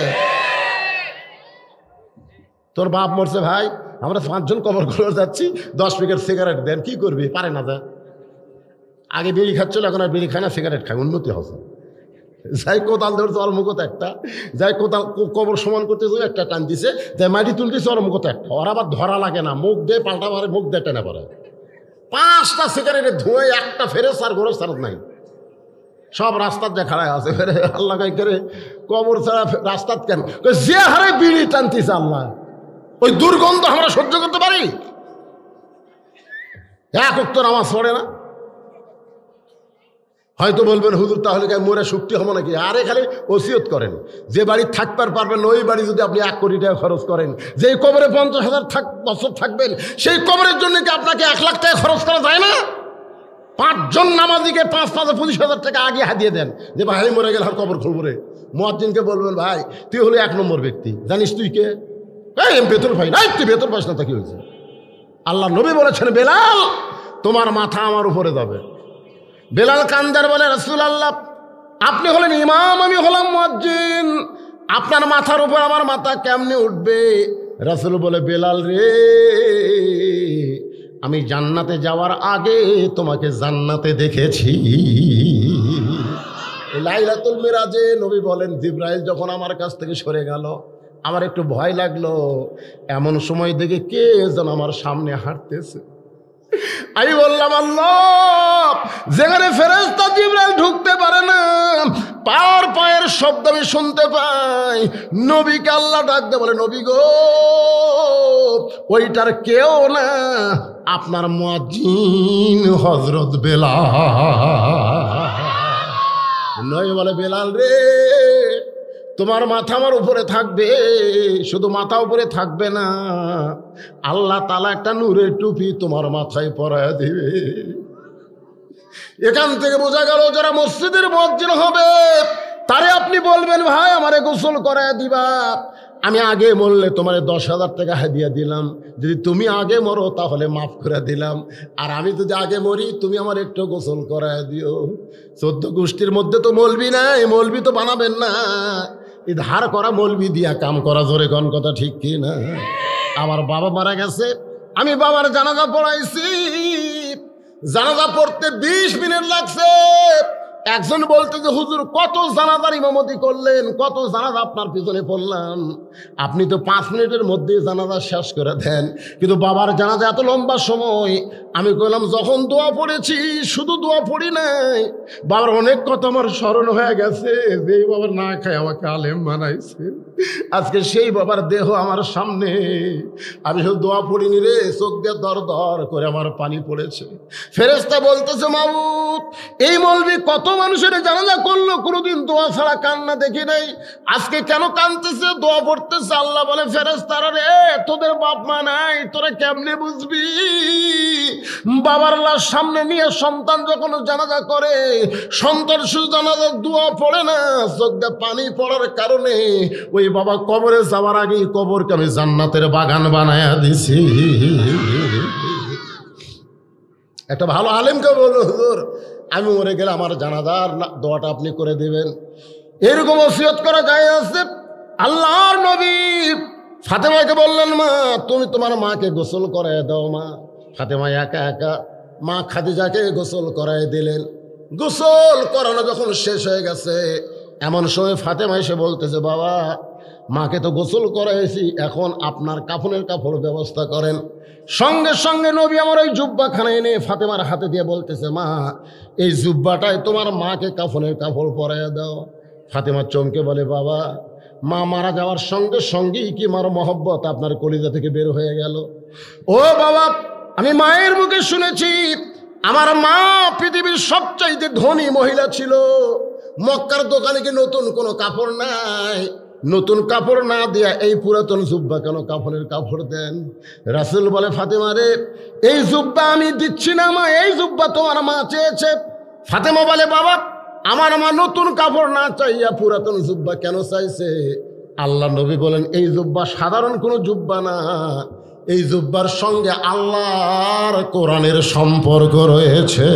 [SPEAKER 1] তোর বাপ মরছে ভাই, আমরা 5 জন কবর খুলবার যাচ্ছি, 10 প্যাকেট সিগারেট দেন, কি করবি? পারে না যা, আগে বিড়ি খাচ্ছিল, এখন আর বিড়ি খায় না, সিগারেট খায়, উন্নতি হচ্ছে। যাই কোদাল ধরছে ওর মুখত একটা, যাই কোদাল কবর সমান করতে একটা টান দিছে, যাই মাটি তুলতেছে ওর মুখত একটা, ওর আবার ধরা লাগে না, মুখ দিয়ে পাল্টা মারে, মুখ দিয়ে টেনে পড়ে। 5টা সিগারেটের ধোঁয়ায় একটা ফেরেস আর গরজ সারত নাই, সব রাস্তার যে খাড়ায় আছে। আল্লাহ করে কবর ছাড়া রাস্তার কেন? যে হারে বিড়ি টানতেছে আল্লাহ, ওই দুর্গন্ধ আমরা সহ্য করতে পারি? 1 ওয়াক্ত নামাজ পড়ে না। হয়তো বলবেন, হুজুর তাহলে মরে শুক্তি হবো নাকি? আরে খালি ওসিয়ত করেন, যে বাড়ি থাকবার পারবেন ওই বাড়ি যদি আপনি 1 কোটি টাকা খরচ করেন, যেই কবরে 50,000 বছর থাকবেন, সেই কবরের জন্য কি আপনাকে 1 লাখ টাকা খরচ করা যায় না? 5 জন নামাজিকে 5,000 টাকা আগে হাতিয়ে দেন যে ভাই মরে গেলে আর কবর খুলবো রে। মুয়াজ্জিনকে বলবেন ভাই তুই হলো 1 নম্বর ব্যক্তি, জানিস তুই কে? বেতন পাই না। তুই বেতন পাস না তা কি হয়েছে? আল্লাহ নবী বলেছেন বেলাল তোমার মাথা আমার উপরে যাবে। বেলাল কান্দার বলে রাসূলুল্লাহ আপনি হলেন ইমাম, আমি হলাম মুয়াজ্জিন, আপনার মাথার উপর আমার মাথা কেমনে উঠবে? রাসূল বলে বেলাল রে, আমি জান্নাতে যাওয়ার আগে তোমাকে জান্নাতে দেখেছি। লাইলাতুল মিরাজে নবী বলেন জিবরাইল যখন আমার কাছ থেকে সরে গেল আমার একটু ভয় লাগলো, এমন সময় দেখে কে যেন আমার সামনে হাঁটতেছে। আমি বললাম আল্লাহ, যেখানে ফেরেশতা জিবরাইল ঢুকতে পারে না পায়ের শব্দ আমি শুনতে পাই। নবীকে আল্লাহ ডাকতে বলে নবী গো, ওইটার কেউ না আপনার মুয়াজ্জিন হযরত বেলাল। নবী বলে বেলাল রে, তোমার মাথা আমার উপরে থাকবে, শুধু মাথা উপরে থাকবে না, আল্লাহ তাআলা একটা নূরের টুপি তোমার মাথায় পরায় দিবে। এখান থেকে বোঝা গেল যারা মসজিদের মুয়াজ্জিন হবে তারে আপনি বলবেন ভাই আমারে গোসল করায় দিবা, আমি আগে মরলে তোমার 10,000 টাকা হাদিয়া দিলাম, যদি তুমি আগে মরো তাহলে মাফ করে দিলাম, আর আমি যদি আগে মরি তুমি আমার একটু গোসল করায় দিও। 14 গোষ্ঠীর মধ্যে তো মৌলবি নাই, মৌলবি তো বানাবেন না, এই ধার করা মৌলবি দিয়া কাম করা, জোরে কোন কথা ঠিক কি না? আমার বাবা মারা গেছে, আমি বাবার জানাজা পড়াইছি, জানাজা পড়তে 20 মিনিট লাগছে। একজন বলতে যে হুজুর কত জানাজার ইমামতি করলেন, কত জানাজা আপনার পিছনে পড়লাম, আপনি তো 5 মিনিটের মধ্যে জানাজা শেষ করে দেন, কিন্তু বাবার জানাজা এত লম্বা সময়। আমি কইলাম যখন দোয়া পড়েছি শুধু দোয়া পড়ি নাই, বাবার অনেক কথা আমার স্মরণ হয়ে গেছে, যেই বাবার না খায় আমাকে আলেম বানাইছে, আজকে সেই বাবার দেহ আমার সামনে, আমি শুধু দোয়া পড়িনি রে, চোখ দিয়ে দর দর করে আমার পানি পড়েছে। ফেরেশতা বলতেছে মাবুদ, এই মৌলবি কত মানুষের জানাজা করলো, কোনোদিন দোয়া ছাড়া কান্না দেখি নাই, আজকে কেন কাঁদতেছে, দোয়া পড়তেছে। আল্লাহ বলে ফেরেশতারা রে, তোদের বাপ মা নাই, তোরা কেমনে বুঝবি? বাবার লাশ সামনে নিয়ে সন্তান যখন জানাজা করে, সন্তান শুধু জানাজার দোয়া পড়ে না, চোখ দিয়ে পানি পড়ার কারণে ওই বাবা কবরে যাওয়ার আগেই কবরকে আমি জান্নাতের বাগান বানায়া দিছি। একটা ভালো আলেমকে বলল হুজুর আমি মরে গেলে আমার জানাজার দোয়াটা আপনি করে দিবেন, এরকম ওসিয়ত করা যায় আছে। আল্লাহর নবী ফাতেমাকে বললেন মা তুমি তোমার মাকে গোসল করায় দাও। মা ফাতেমা একা একা মা খাদিজাকে গোসল করায় দিলেন। গোসল করানো যখন শেষ হয়ে গেছে এমন সময় ফাতেমা এসে বলতেছে বাবা মাকে তো গোসল করাইছি, এখন আপনার কাফনের কাপড় ব্যবস্থা করেন। সঙ্গে সঙ্গে নবী আমার ওই জুব্বাখানা এনে ফাতেমার হাতে দিয়ে বলতেছে মা এই জুব্বাটায় তোমার মাকে কাফনের কাপড় পরাইয়া দাও। ফাতেমা চমকে বলে বাবা মা মারা যাওয়ার সঙ্গে সঙ্গেই কি মার মহব্বত আপনার কলিজা থেকে বের হয়ে গেল? ও বাবা আমি মায়ের মুখে শুনেছি আমার মা পৃথিবীর সবচাইতে ধনী মহিলা ছিল, মক্কার দোকানে কি নতুন কোনো কাপড় নাই, নতুন কাপড় না দিয়া এই পুরাতন জুব্বা কেন কাফনের কাপড় দেন? রাসূল বলে ফাতেমা রে এই জুব্বা আমি দিচ্ছি না মা, এই জুব্বা তোমার মা চেয়েছে। ফাতেমা বলে বাবা আমার মা নতুন কাপড় না চাইয়া পুরাতন জুব্বা কেন চাইছে? আল্লাহ নবী বলেন এই জুব্বা সাধারণ কোনো জুব্বা না, এই জুব্বার সঙ্গে আল্লাহর কোরআনের সম্পর্ক রয়েছে।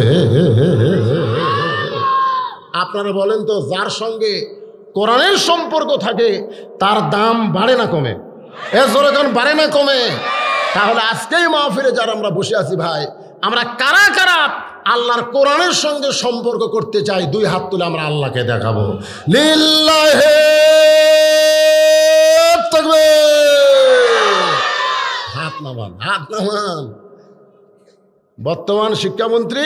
[SPEAKER 1] আপনারা বলেন তো যার সঙ্গে কোরআনের সম্পর্ক থাকে তার দাম বাড়ে না কমে? যখন বাড়ে না কমে, তাহলে আজকেই মাহফিলে যারা আমরা বসে আছি ভাই আমরা কারা কারা আল্লাহর কোরআনের সঙ্গে সম্পর্ক করতে চাই? 2 হাত তুলে আমরা আল্লাহকে দেখাবো। লিল্লাহি তাকবীর, হাত নামান, হাত নামান। বর্তমান শিক্ষামন্ত্রী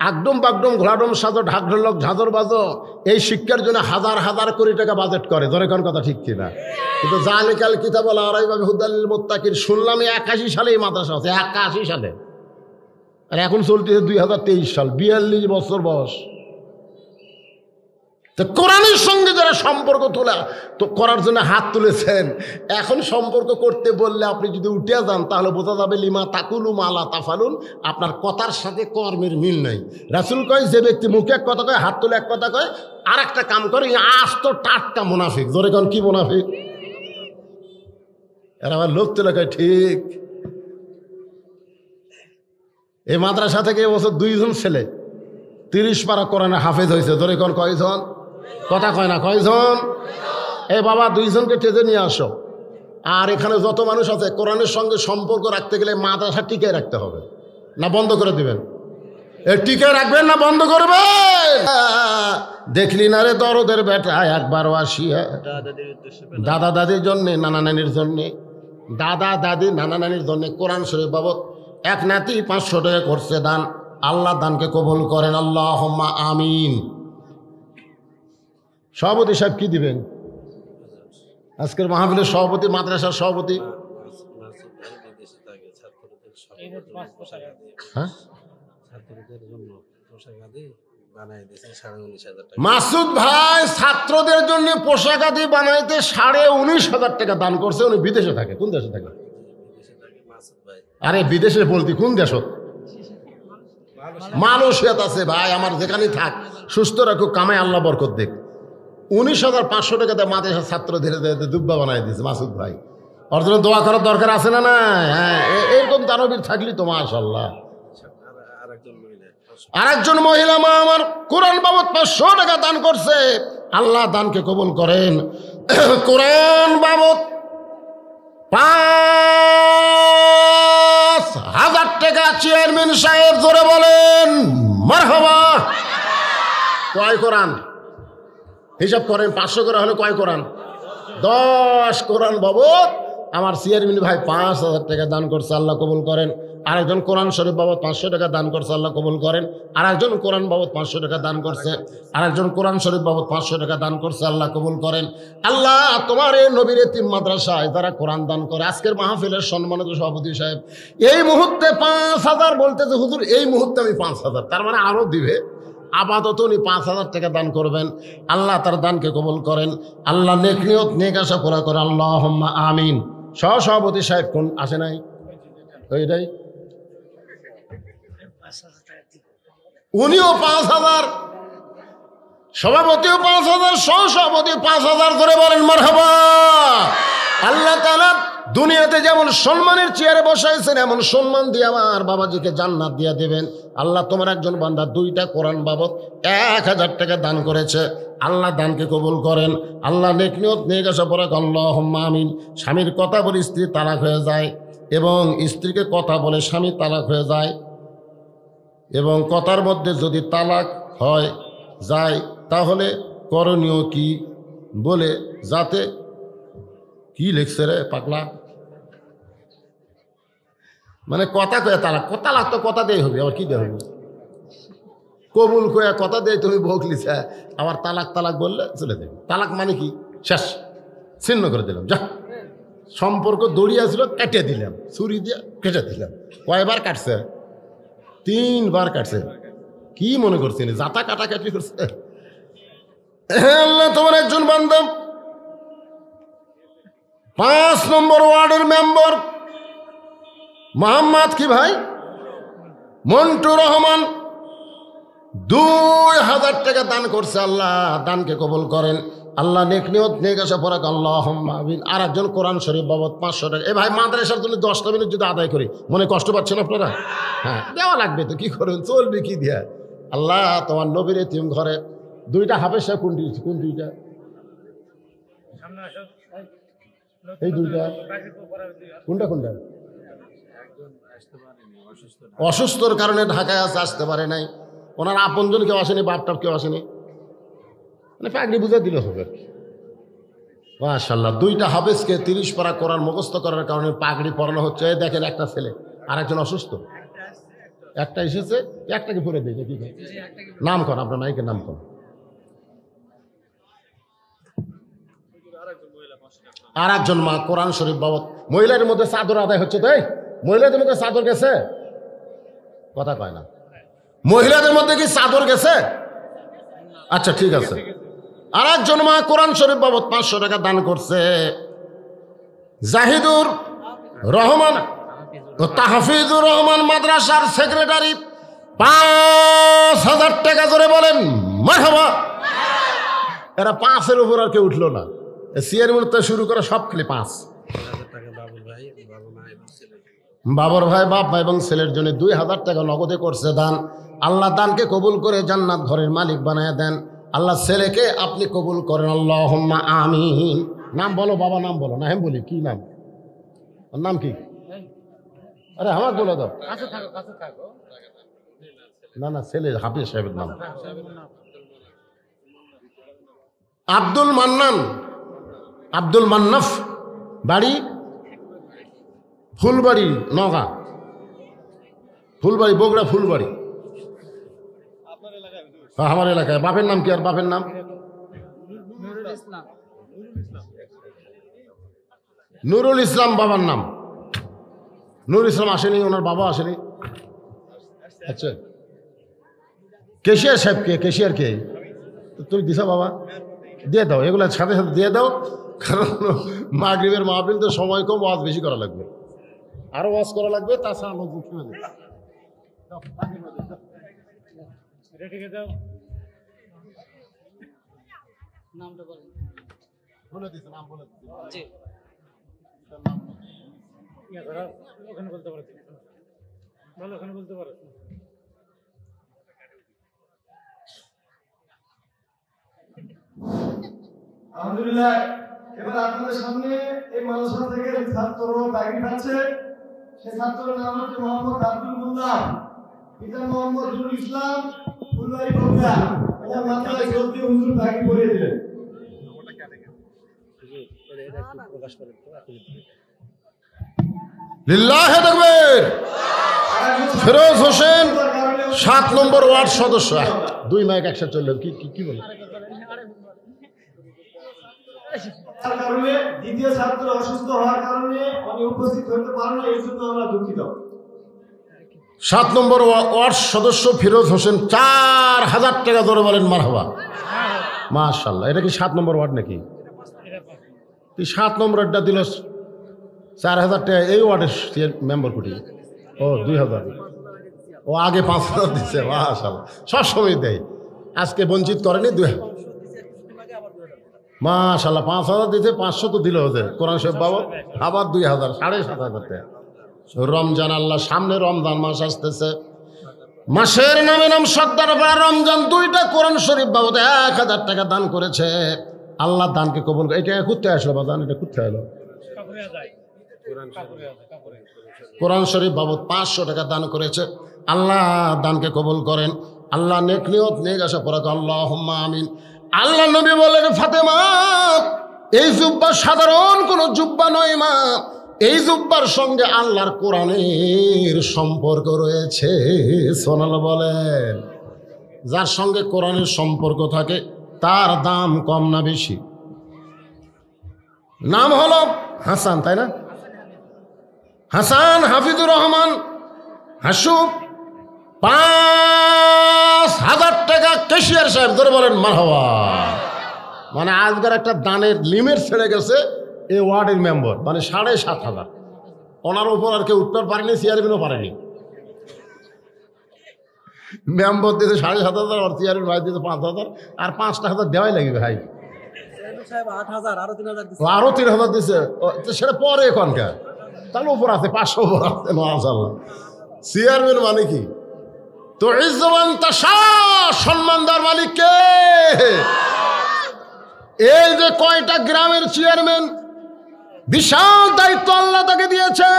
[SPEAKER 1] আগডম বাগডম ঘোড়াডম সাজো ঢাক ঢোলক ঝাঁঝর বাজো এই শিক্ষার জন্য হাজার হাজার কোটি টাকা বাজেট করে, ধরে কোন কথা ঠিক কিনা? কিন্তু জালিকাল কিতাব আল আরাইবা হুদালিল মুত্তাকিন শুনলাম 81 সালে এই মাদ্রাসা আছে, 81 সালে, আর এখন চলতেছে 2023 সাল, 42 বছর বয়স। তো কোরআনের সঙ্গে যারা সম্পর্ক তোলা তো করার জন্য হাত তুলেছেন, এখন সম্পর্ক করতে বললে আপনি যদি উঠে যান তাহলে বোঝা যাবে লিমা তাকুলু মালা তাফালুন, আপনার কথার সাথে কর্মের মিল নাই। রাসূল কয় যে ব্যক্তি মুখে এক কথা কয়, হাত তুলে এক কথা কয়, আর একটা কাম করে, আজ তো টাটকা মুনাফিক। জোরে কোন কি মুনাফিক? এরা আবার লোক তুলে কয় ঠিক। এই মাদ্রাসা থেকে এবছর 2 জন ছেলে 30 পারা কোরআনে হাফেজ হয়েছে। জোরে কোন কয়জন? কথা কয় না, কয়জন? এ বাবা 2 জনকে টেজে নিয়ে আসো। আর এখানে যত মানুষ আছে কোরআনের সঙ্গে সম্পর্ক রাখতে গেলে মাদ্রাসা টিকে রাখতে হবে, না বন্ধ করে দিবেন? টিকে রাখবেন না বন্ধ করবেন? দেখলি না রে দরদের বেটা একবারও আসিয়া, দাদা দাদির জন্যে, নানা নানির জন্যে, দাদা দাদি নানা নানির জন্যে কোরআন শরীফ বাবদ এক নাতি 500 টাকা করছে দান। আল্লাহ দানকে কবুল করেন, আল্লাহুম্মা আমিন। সভাপতি সাহেব কি দিবেন? আজকের মাহফিলের সভাপতি, মাদ্রাসার সভাপতি। হ্যাঁ, মাসুদ ভাই ছাত্রদের জন্য পোশাক আদি বানাইতে 19,500 টাকা দান করছে। উনি বিদেশে থাকে। কোন দেশে থাকে? আরে বিদেশে বলতি কোন দেশ? মালয়েশিয়াতে আছে ভাই। আমার যেখানেই থাক, সুস্থ রাখুক, কামায় আল্লাহ বরকত দেখ। 19,500 টাকা দিয়ে মাদ্রাসার ছাত্র ধীরে ধীরে দুব্বা বানাই দিয়েছে মাসুদ ভাই। ওর জন্য দোয়া করার দরকার আছে না? না, হ্যাঁ, এরকম দানবীর থাকলি তো মাশাআল্লাহ। আরেকজন মহিলা মা আমার কোরআন বাবদ 500 টাকা দান করছে। আল্লাহ দানকে কবুল করেন। কোরআন বাবদ 5,000 টাকা চেয়ারম্যান সাহেব, জোরে বলেন মারহাবা। কয় কোরআন হিসাব করেন? 500 করে হলে কয় কোরআন? 10 কোরআন বাবদ আমার চেয়ারম্যান ভাই 5,000 টাকা দান করছে, আল্লাহ কবুল করেন। আরেকজন কোরআন শরীফ বাবদ 500 টাকা দান করছে, আল্লাহ কবুল করেন। আরেকজন কোরআন বাবদ 500 টাকা দান করছে। আরেকজন কোরআন শরীফ বাবদ 500 টাকা দান করছে, আল্লাহ কবুল করেন। আল্লাহ তোমার এই নবীর এতিম মাদ্রাসায় যারা কোরআন দান করে, আজকের মাহফিলের সম্মানিত সভাপতি সাহেব এই মুহূর্তে 5,000 বলতেছে, হুজুর এই মুহূর্তে আমি 5,000, তার মানে আরো দিবে। আপাতত উনি 5,000 টাকা দান করবেন। আল্লাহ তার দানকে কবুল করেন। আল্লাহ নেক নিয়ত নেক আশা পুরা করে, আল্লাহুম্মা আমিন। সভাপতি সাহেব কোন আসে নাই? ওইটাই উনিও 5,000, সভাপতিও 5,000, সহসভাপতি 5,000 করে বলেন মারহাবা। আল্লাহ তাআলা দুনিয়াতে যেমন সম্মানের চেয়ারে বসাইছেন, এমন সম্মান দিয়ে আমার বাবাজিকে জান্নাত দিয়ে দেবেন। আল্লাহ তোমার একজন বান্দা 2টা কোরআন বাবদ 1,000 টাকা দান করেছে, আল্লাহ দানকে কবুল করেন। আল্লাহ নেক নিয়ত নেক আশা পরাক, আল্লাহুম্মা আমিন। স্বামীর কথা বলে স্ত্রী তালাক হয়ে যায়, এবং স্ত্রীকে কথা বলে স্বামী তালাক হয়ে যায়, এবং কথার মধ্যে যদি তালাক হয় যায় তাহলে করণীয় কি বলে, যাতে কি লিখছে রে পাগলা, মানে কথা কয়ে তালাক, তালাক তো কথা দিয়ে হবে, আবার কি দিয়ে হবে? কবুল কয়ে কথা দিয়ে তুমি ভোগ লিছা, আবার তালাক তালাক বললে চলে দেবে। তালাক মানে কি? শেষ, ছিন্ন করে দিলাম, যা। সম্পর্ক দড়িয়ে ছিল, কেটে দিলাম, ছুরি দিয়ে কেটে দিলাম। কয়বার কাটছে? 3 বার কাটছে। কি মনে করছেন যাতা কাটাকাটি করছে? আল্লাহ তোমার একজন বান্দা 5 নম্বর ওয়ার্ডের মেম্বার মোহাম্মদ কি ভাই মন্টু রহমান 2,000 টাকা দান করছে, আল্লাহ দানকে কবুল করেন। আল্লাহ নেক নিয়ত নেক আশা পরাক, আল্লাহুম্মা আমিন। আর একজন কোরআন শরীফ বাবদ 500 টাকা। এ ভাই মাদ্রাসার জন্য 10টা মিনিট যদি আদায় করি, মনে কষ্ট পাচ্ছেন আপনারা? হ্যাঁ, দেওয়া লাগবে তো, কি করবেন, চলবে কি দিয়া। আল্লাহ তোমার নবীর এতিম ঘরে 2টা হাফেজ সাহেব, কোন 2টা? এই 2টা কোনটা? অসুস্থর কারণে ঢাকায় আসতে পারে নাই। ওনার আপনজন কেউ আসেনি, বাপটাপ কেউ আসেনি, মানে পাগড়ি বুঝে দিলে হবে। মাশাআল্লাহ, 2টা হাফেজকে 30 পারা কোরআন মুখস্থ করার কারণে পাগড়ি পরানো হচ্ছে। দেখেন একটা ছেলে আর একজন অসুস্থ, একটা এসেছে, একটাকে পরে দিই কি নাম কর, আপনার মাইকে নাম কর। আর একজন মা কোরআন শরীফ বাবদ, মহিলাদের মধ্যে চাদর আদায় হচ্ছে। তো এই মহিলাদের মধ্যে চাদর গেছে? কথা কয় না। মহিলাদের মধ্যে কি চাদর গেছে? আচ্ছা ঠিক আছে, আর একজন মা কোরআন শরীফ বাবদ 500 টাকা দান করছে। জাহিদুর রহমান ও তাহফিজুর রহমান মাদ্রাসার সেক্রেটারি 5000 টাকা ধরে বলেন মারহাবা। এরা 5-এর উপর আর কেউ উঠলো না। সিয়ার মুহূর্তে শুরু করে সব খেলে 5। বাবর ভাই, বাপ ভাই এবং ছেলের জন্য 2000 টাকা নগদে করছে দান। আল্লাহ দানকে কবুল করে জান্নাত ঘরের মালিক বানায় দেন। আল্লাহ ছেলেকে আপনি কবুল করেন, আল্লাহুম্মা আমিন। নাম বলো বাবা, নাম বলো। না আমি বলি কি নাম? নাম কি? আরে আমার বলে দাও। না না, ছেলে হাফিজ সাহেবের নাম আব্দুল মান্নান, আব্দুল মান্নাফ, বাড়ি ফুলবাড়ি, নওগাঁ। ফুলবাড়ি, বগুড়া ফুলবাড়ি, আমার এলাকায়। বাপের নাম কি? আর বাপের নাম নুরুল ইসলাম। বাবার নাম নুরুল ইসলাম। আসেনি, ওনার বাবা আসেনি। আচ্ছা, কেশিয়ার সাহেব কে? কেশিয়ার কে? তুমি দিছা বাবা? দিয়ে দাও, এগুলো সাথে সাথে দিয়ে দাও, কারণ মাগরিবের মাহফিল তো সময় কম, ওয়াজ বেশি করা লাগবে, আরো ওয়াজ করা লাগবে। তাছাড়া লোক
[SPEAKER 2] আলহামদুলিল্লাহ। এবার আপনাদের সামনে এই মাদ্রাসা থেকে ছাত্র ব্যাগি খাচ্ছে। সে ছাত্রের নাম হচ্ছে মোহাম্মদ আব্দুল মোল্লা, পিতা মোহাম্মদ নুরুল ইসলাম, ফুলবাড়ি বগুড়া। এটা মাদ্রাসায় চলতি হুজুর ব্যাগি পরিয়ে দিলেন।
[SPEAKER 1] লিল্লাহে তাকবীর। ফিরোজ হোসেন 7 নম্বর ওয়ার্ড সদস্য। 2 মাইক একসাথে চললো। কি বলে?
[SPEAKER 2] তার কারণে দ্বিতীয় ছাত্র অসুস্থ হওয়ার কারণে উনি উপস্থিত হতে পারেন না, এই জন্য আমরা দুঃখিত।
[SPEAKER 1] 7 নম্বর ওয়ার্ড সদস্য ফিরোজ হোসেন 4000 টাকা ধরে বলেন মারহাবা। মাশাআল্লাহ। এটা কি 7 নম্বর ওয়ার্ড নাকি? 7 নম্বরটা দিল 4000 টাকা। এই ওয়ার্ডের মেম্বার কোটি? ও 2000। ও আগে 5000 দিচ্ছে। মাশাআল্লাহ, সবসময় দেয়, আজকে বঞ্চিত করেনি। 2000 মাশাআল্লাহ। 5000 দিতে 500 তো দিল ওদের কোরআন শরীফ বাবদ, আবার 2000, 7500 টাকা। রমজান, আল্লাহ সামনে রমজান মাস আসতেছে, মাসের নামে নাম সর্দার রমজান। 2টা কোরআন শরীফ বাবদ 1000 টাকা দান করেছে। আল্লাহ দানকে কবুল। এটা কোথায় আসলো বাদান? এটা কোথায় এলো? কোরআন শরীফ বাবদ 500 টাকা দান করেছে। আল্লাহ দানকে কবুল করেন। আল্লাহ নেক নিয়ত নেক আশা পড়া আল্লাহুম্মা আমিন। আল্লাহ নবী বলেন, ফাতেমা এই জুব্বা সাধারণ কোন জুব্বা নয় মা, এই জুব্বার সঙ্গে আল্লাহর কোরআনের সম্পর্ক রয়েছে। সোনাল বলেন, যার সঙ্গে কোরআনের সম্পর্ক থাকে তার দাম কম না বেশি? নাম হলো হাসান, তাই না? হাসান হাফিজুর রহমান হাসু। 5000 টাকা কেশিয়ার সাহেব ধরে বলেন মারহাবা। মানে আজকের একটা দানের লিমিট ছেড়ে গেছে এই ওয়ার্ডের মেম্বার, মানে 7500। ওনার উপর আর কেউ উত্তর পারেনি, চেয়ারম্যানও পারেনি। মেম্বার দিতে 7500, আর চেয়ারম্যান ভাই দিতে 5000, আর 5000 দেওয়াই লাগবে ভাই। আরো 3000 দিচ্ছে, সেটা পরে এখনকার। তাহলে উপর আছে 500 উপর আছে। মাশাআল্লাহ। চেয়ারম্যান মানে কি? তো ইজ্জমান তাশা, সম্মানদার মালিক কে? এই যে কয়টা গ্রামের চেয়ারম্যান, বিশাল দায়িত্ব আল্লাহ তাকে দিয়েছে।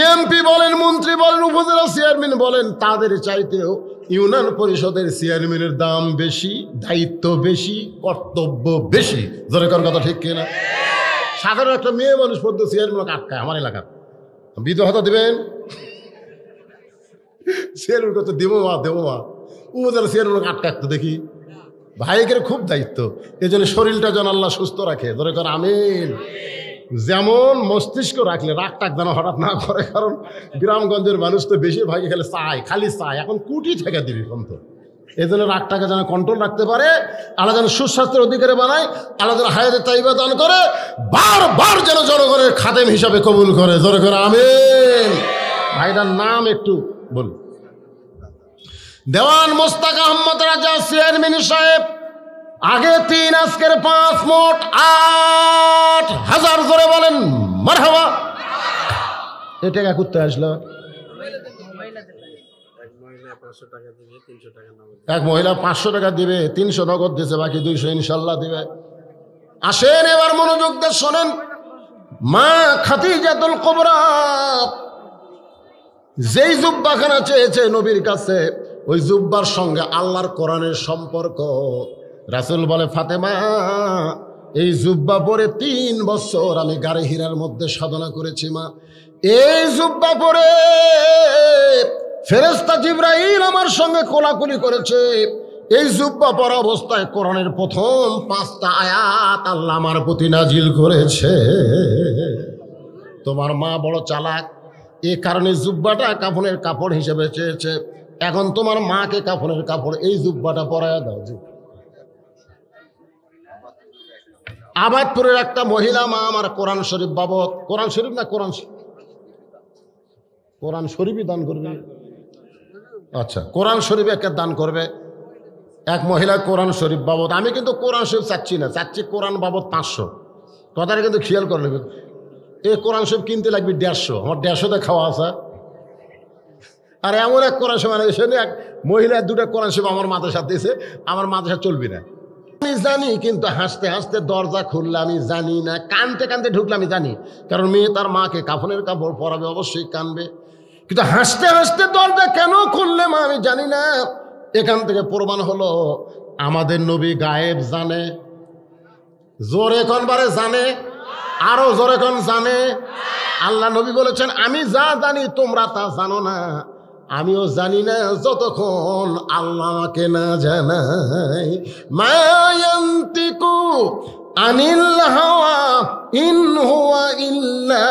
[SPEAKER 1] এমপি বলেন, মন্ত্রী বলেন, উপজেলা চেয়ারম্যান বলেন, তাদের চাইতেও ইউনিয়ন পরিষদের চেয়ারম্যানের দাম বেশি, দায়িত্ব বেশি, কর্তব্য বেশি। জোরে কোন কথা ঠিক কিনা? সাধারণ একটা মেয়ে মানুষ পর্যন্ত চেয়ারম্যান আটকায় আমার এলাকার। বিধবা দিবেন চেয়ারম্যান করতে দেবো মা, দেবো মা। উপজেলা চেয়ারম্যান আটকায় তো দেখি। ভাইকের খুব দায়িত্ব। এই জন্য শরীরটা যেন আল্লাহ সুস্থ রাখে। ধরে কর আমিন। যেমন মস্তিষ্ক রাখলে রাগ টাক যেন হঠাৎ না করে, কারণ গ্রামগঞ্জের মানুষ তো বেশিরভাগই খালি চায়, খালি চায়। এখন কুটি থেকে দিবি কম তো, এই জন্য রাগটাকে যেন কন্ট্রোল রাখতে পারে, আল্লাহ যেন সুস্বাস্থ্যের অধিকারী বানায়, আল্লাহ যেন হায়াতে তাইবা দান করে, বারবার যেন জনগণের খাদেম হিসাবে কবুল করে। জোরে করে আমিন। ভাইটার নাম একটু বল। দেওয়ান মোস্তাক আহমদ রাজা চেয়ারম্যান সাহেব, আগে 3 আজকের 5, মোট 8,000। জোরে বলেন মারহাবা। এই টাকা করতে আসলো এক মহিলা 500 টাকা দিবে, 300 নগদ দিয়েছে, বাকি 200 ইনশাল্লাহ দিবে। আসেন এবার মনোযোগ দিয়ে শোনেন। মা খাদিজাতুল কুবরা যেই জুব্বাখানা চেয়েছে নবীর কাছে, ওই জুব্বার সঙ্গে আল্লাহর কোরআনের সম্পর্ক। রাসূল বলে, ফাতেমা এই জুব্বা পরে 3 বছর আমি গারে হীরার মধ্যে সাধনা করেছি মা। এই জুব্বা পরে ফেরেশতা জিবরাইল আমার সঙ্গে কোলাকুলি করেছে। এই জুব্বা পরা অবস্থায় কোরআনের প্রথম 5টা আয়াত আল্লাহ আমার প্রতি নাজিল করেছে। তোমার মা বড় চালাক, এই কারণে জুব্বাটা কাফনের কাপড় হিসেবে চেয়েছে। এখন তোমার মাকে কাফনের কাপড় এই জুব্বাটা পরায়া দাও। আবাদপুরের একটা মহিলা মা আমার কোরআন শরীফ বাবদ, কোরআন শরীফ না কোরআন শরীফই দান করবে। আচ্ছা, কোরআন শরীফ একটা দান করবে এক মহিলা কোরআন শরীফ বাবদ। আমি কিন্তু কোরআন শরীফ চাচ্ছি না, চাচ্ছি কোরআন বাবদ 500। কথাটা কিন্তু খেয়াল করে নেবেন। এই কোরআন শরীফ কিনতে লাগবে 150, আমার 150তে খাওয়া আছে। আর এমন এক কোরআন শরীফ এসে এক মহিলা 2টা কোরআন শরীফ আমার মাথার সাথে এসে, আমার মাথার চলবি না। আমি জানি, কিন্তু হাসতে হাসতে দরজা খুললে আমি জানি না, কানতে কানতে ঢুকলে আমি জানি, কারণ মেয়ে তার মাকে কাফনের কাপড় পরাবে, অবশ্যই কানবে। কিন্তু হাসতে হাসতে দরজা কেন খুললে মা আমি জানি না। এখান থেকে প্রমাণ হলো আমাদের নবী গায়েব জানে। জোরে কোনবারে জানে, আরো জোরে কোন জানে। আল্লাহ নবী বলেছেন, আমি যা জানি তোমরা তা জানো না, আমিও জানি না যতক্ষণ আল্লাহ আমাকে না জানায়। মা ইয়ান্তিকু আনিল হাওয়া ইন হুয়া ইল্লা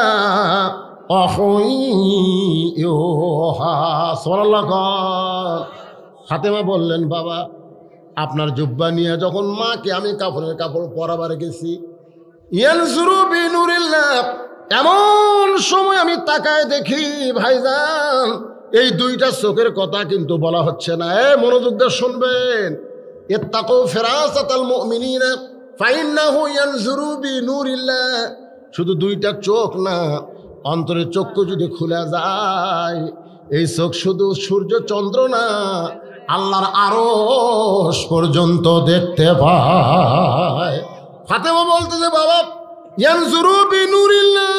[SPEAKER 1] ওয়াহয়ুহা। সুবহানাল্লাহ। ফাতেমা বললেন, বাবা আপনার জুব্বা নিয়ে যখন মাকে আমি কাফনের কাপড় পরাবার গেছি, ইয়ানজুরু বিনুরিল্লাহ, এমন সময় আমি তাকায় দেখি ভাইজান এই 2টা চোখের কথা কিন্তু বলা হচ্ছে না। মনোযোগ দিয়ে শুনবেন। ইত্তাকু ফিরাসাতাল মুমিনিনা ফাইন্নাহু ইয়ানজুরু বিনুরিল্লাহ। শুধু 2টা চোখ না, অন্তরের চক্ষু যদি খুলে যায়, এই চোখ শুধু সূর্য চন্দ্র না, আল্লাহর আরশ পর্যন্ত দেখতে পায়। ফাতেমা বলতেছে, বাবা ইয়ানজুরু বিনুরিল্লাহ,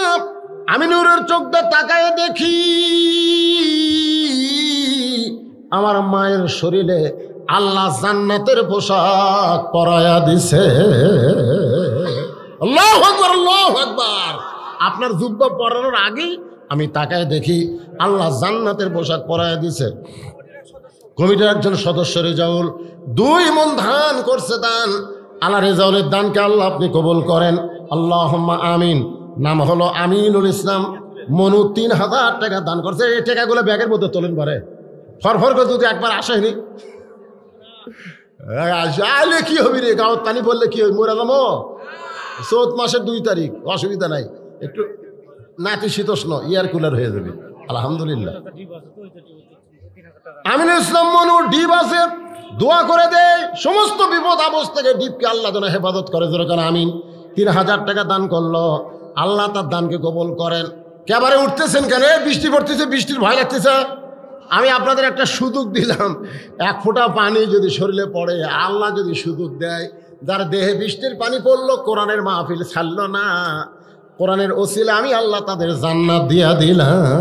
[SPEAKER 1] আমি নূরের চোখ দিয়ে তাকায় দেখি আমার মায়ের শরীরে আল্লাহ জান্নাতের পোশাক পরায়া দিছে। আল্লাহু আকবার, আল্লাহু আকবার। আপনার জুব্বা পরানোর আগেই আমি তাকায় দেখি আল্লাহ জান্নাতের পোশাক পরায়া দিছে। কমিটির একজন সদস্য রেজাউল 2 মণ ধান করছে দান। আল্লাহ রেজাউলের দানকে আল্লাহ আপনি কবুল করেন, আল্লাহুম্মা আমিন। নাম হলো আমিনুল ইসলাম। মনু 3000 টাকা দান করছে। এই টাকাগুলো ব্যাগের মধ্যে তোলেন পারে, ফরফর করে যদি একবার আসেনি আলে কি হবি রে, গাঁত পানি পড়লে কি হবি, মরে যাবো। চৌত মাসের 2 তারিখ, অসুবিধা নাই, একটু নাতিশীতোষ্ণ এয়ার কুলার হয়ে যাবে আলহামদুলিল্লাহ। আমিনুল ইসলাম মনু ডিপ আছে, দোয়া করে দেয় সমস্ত বিপদ আপদ থেকে ডিপকে আল্লাহ যেন হেফাজত করে। যেরকম আমিন। 3000 টাকা দান করলো, আল্লাহ তার দানকে কবুল করেন। কেবারে উঠতেছেন কেন? বৃষ্টি পড়তেছে, বৃষ্টির ভয় লাগতেছে। আমি আপনাদের একটা সুযোগ দিলাম, 1 ফোঁটা পানি যদি শরীরে পড়ে, আল্লাহ যদি সুযোগ দেয়, যার দেহে বৃষ্টির পানি পড়লো, কোরআনের মাহফিল ছাড়লো না, কোরআনের ওসিলা আমি আল্লাহ তাদের জান্নাত দিয়া দিলাম।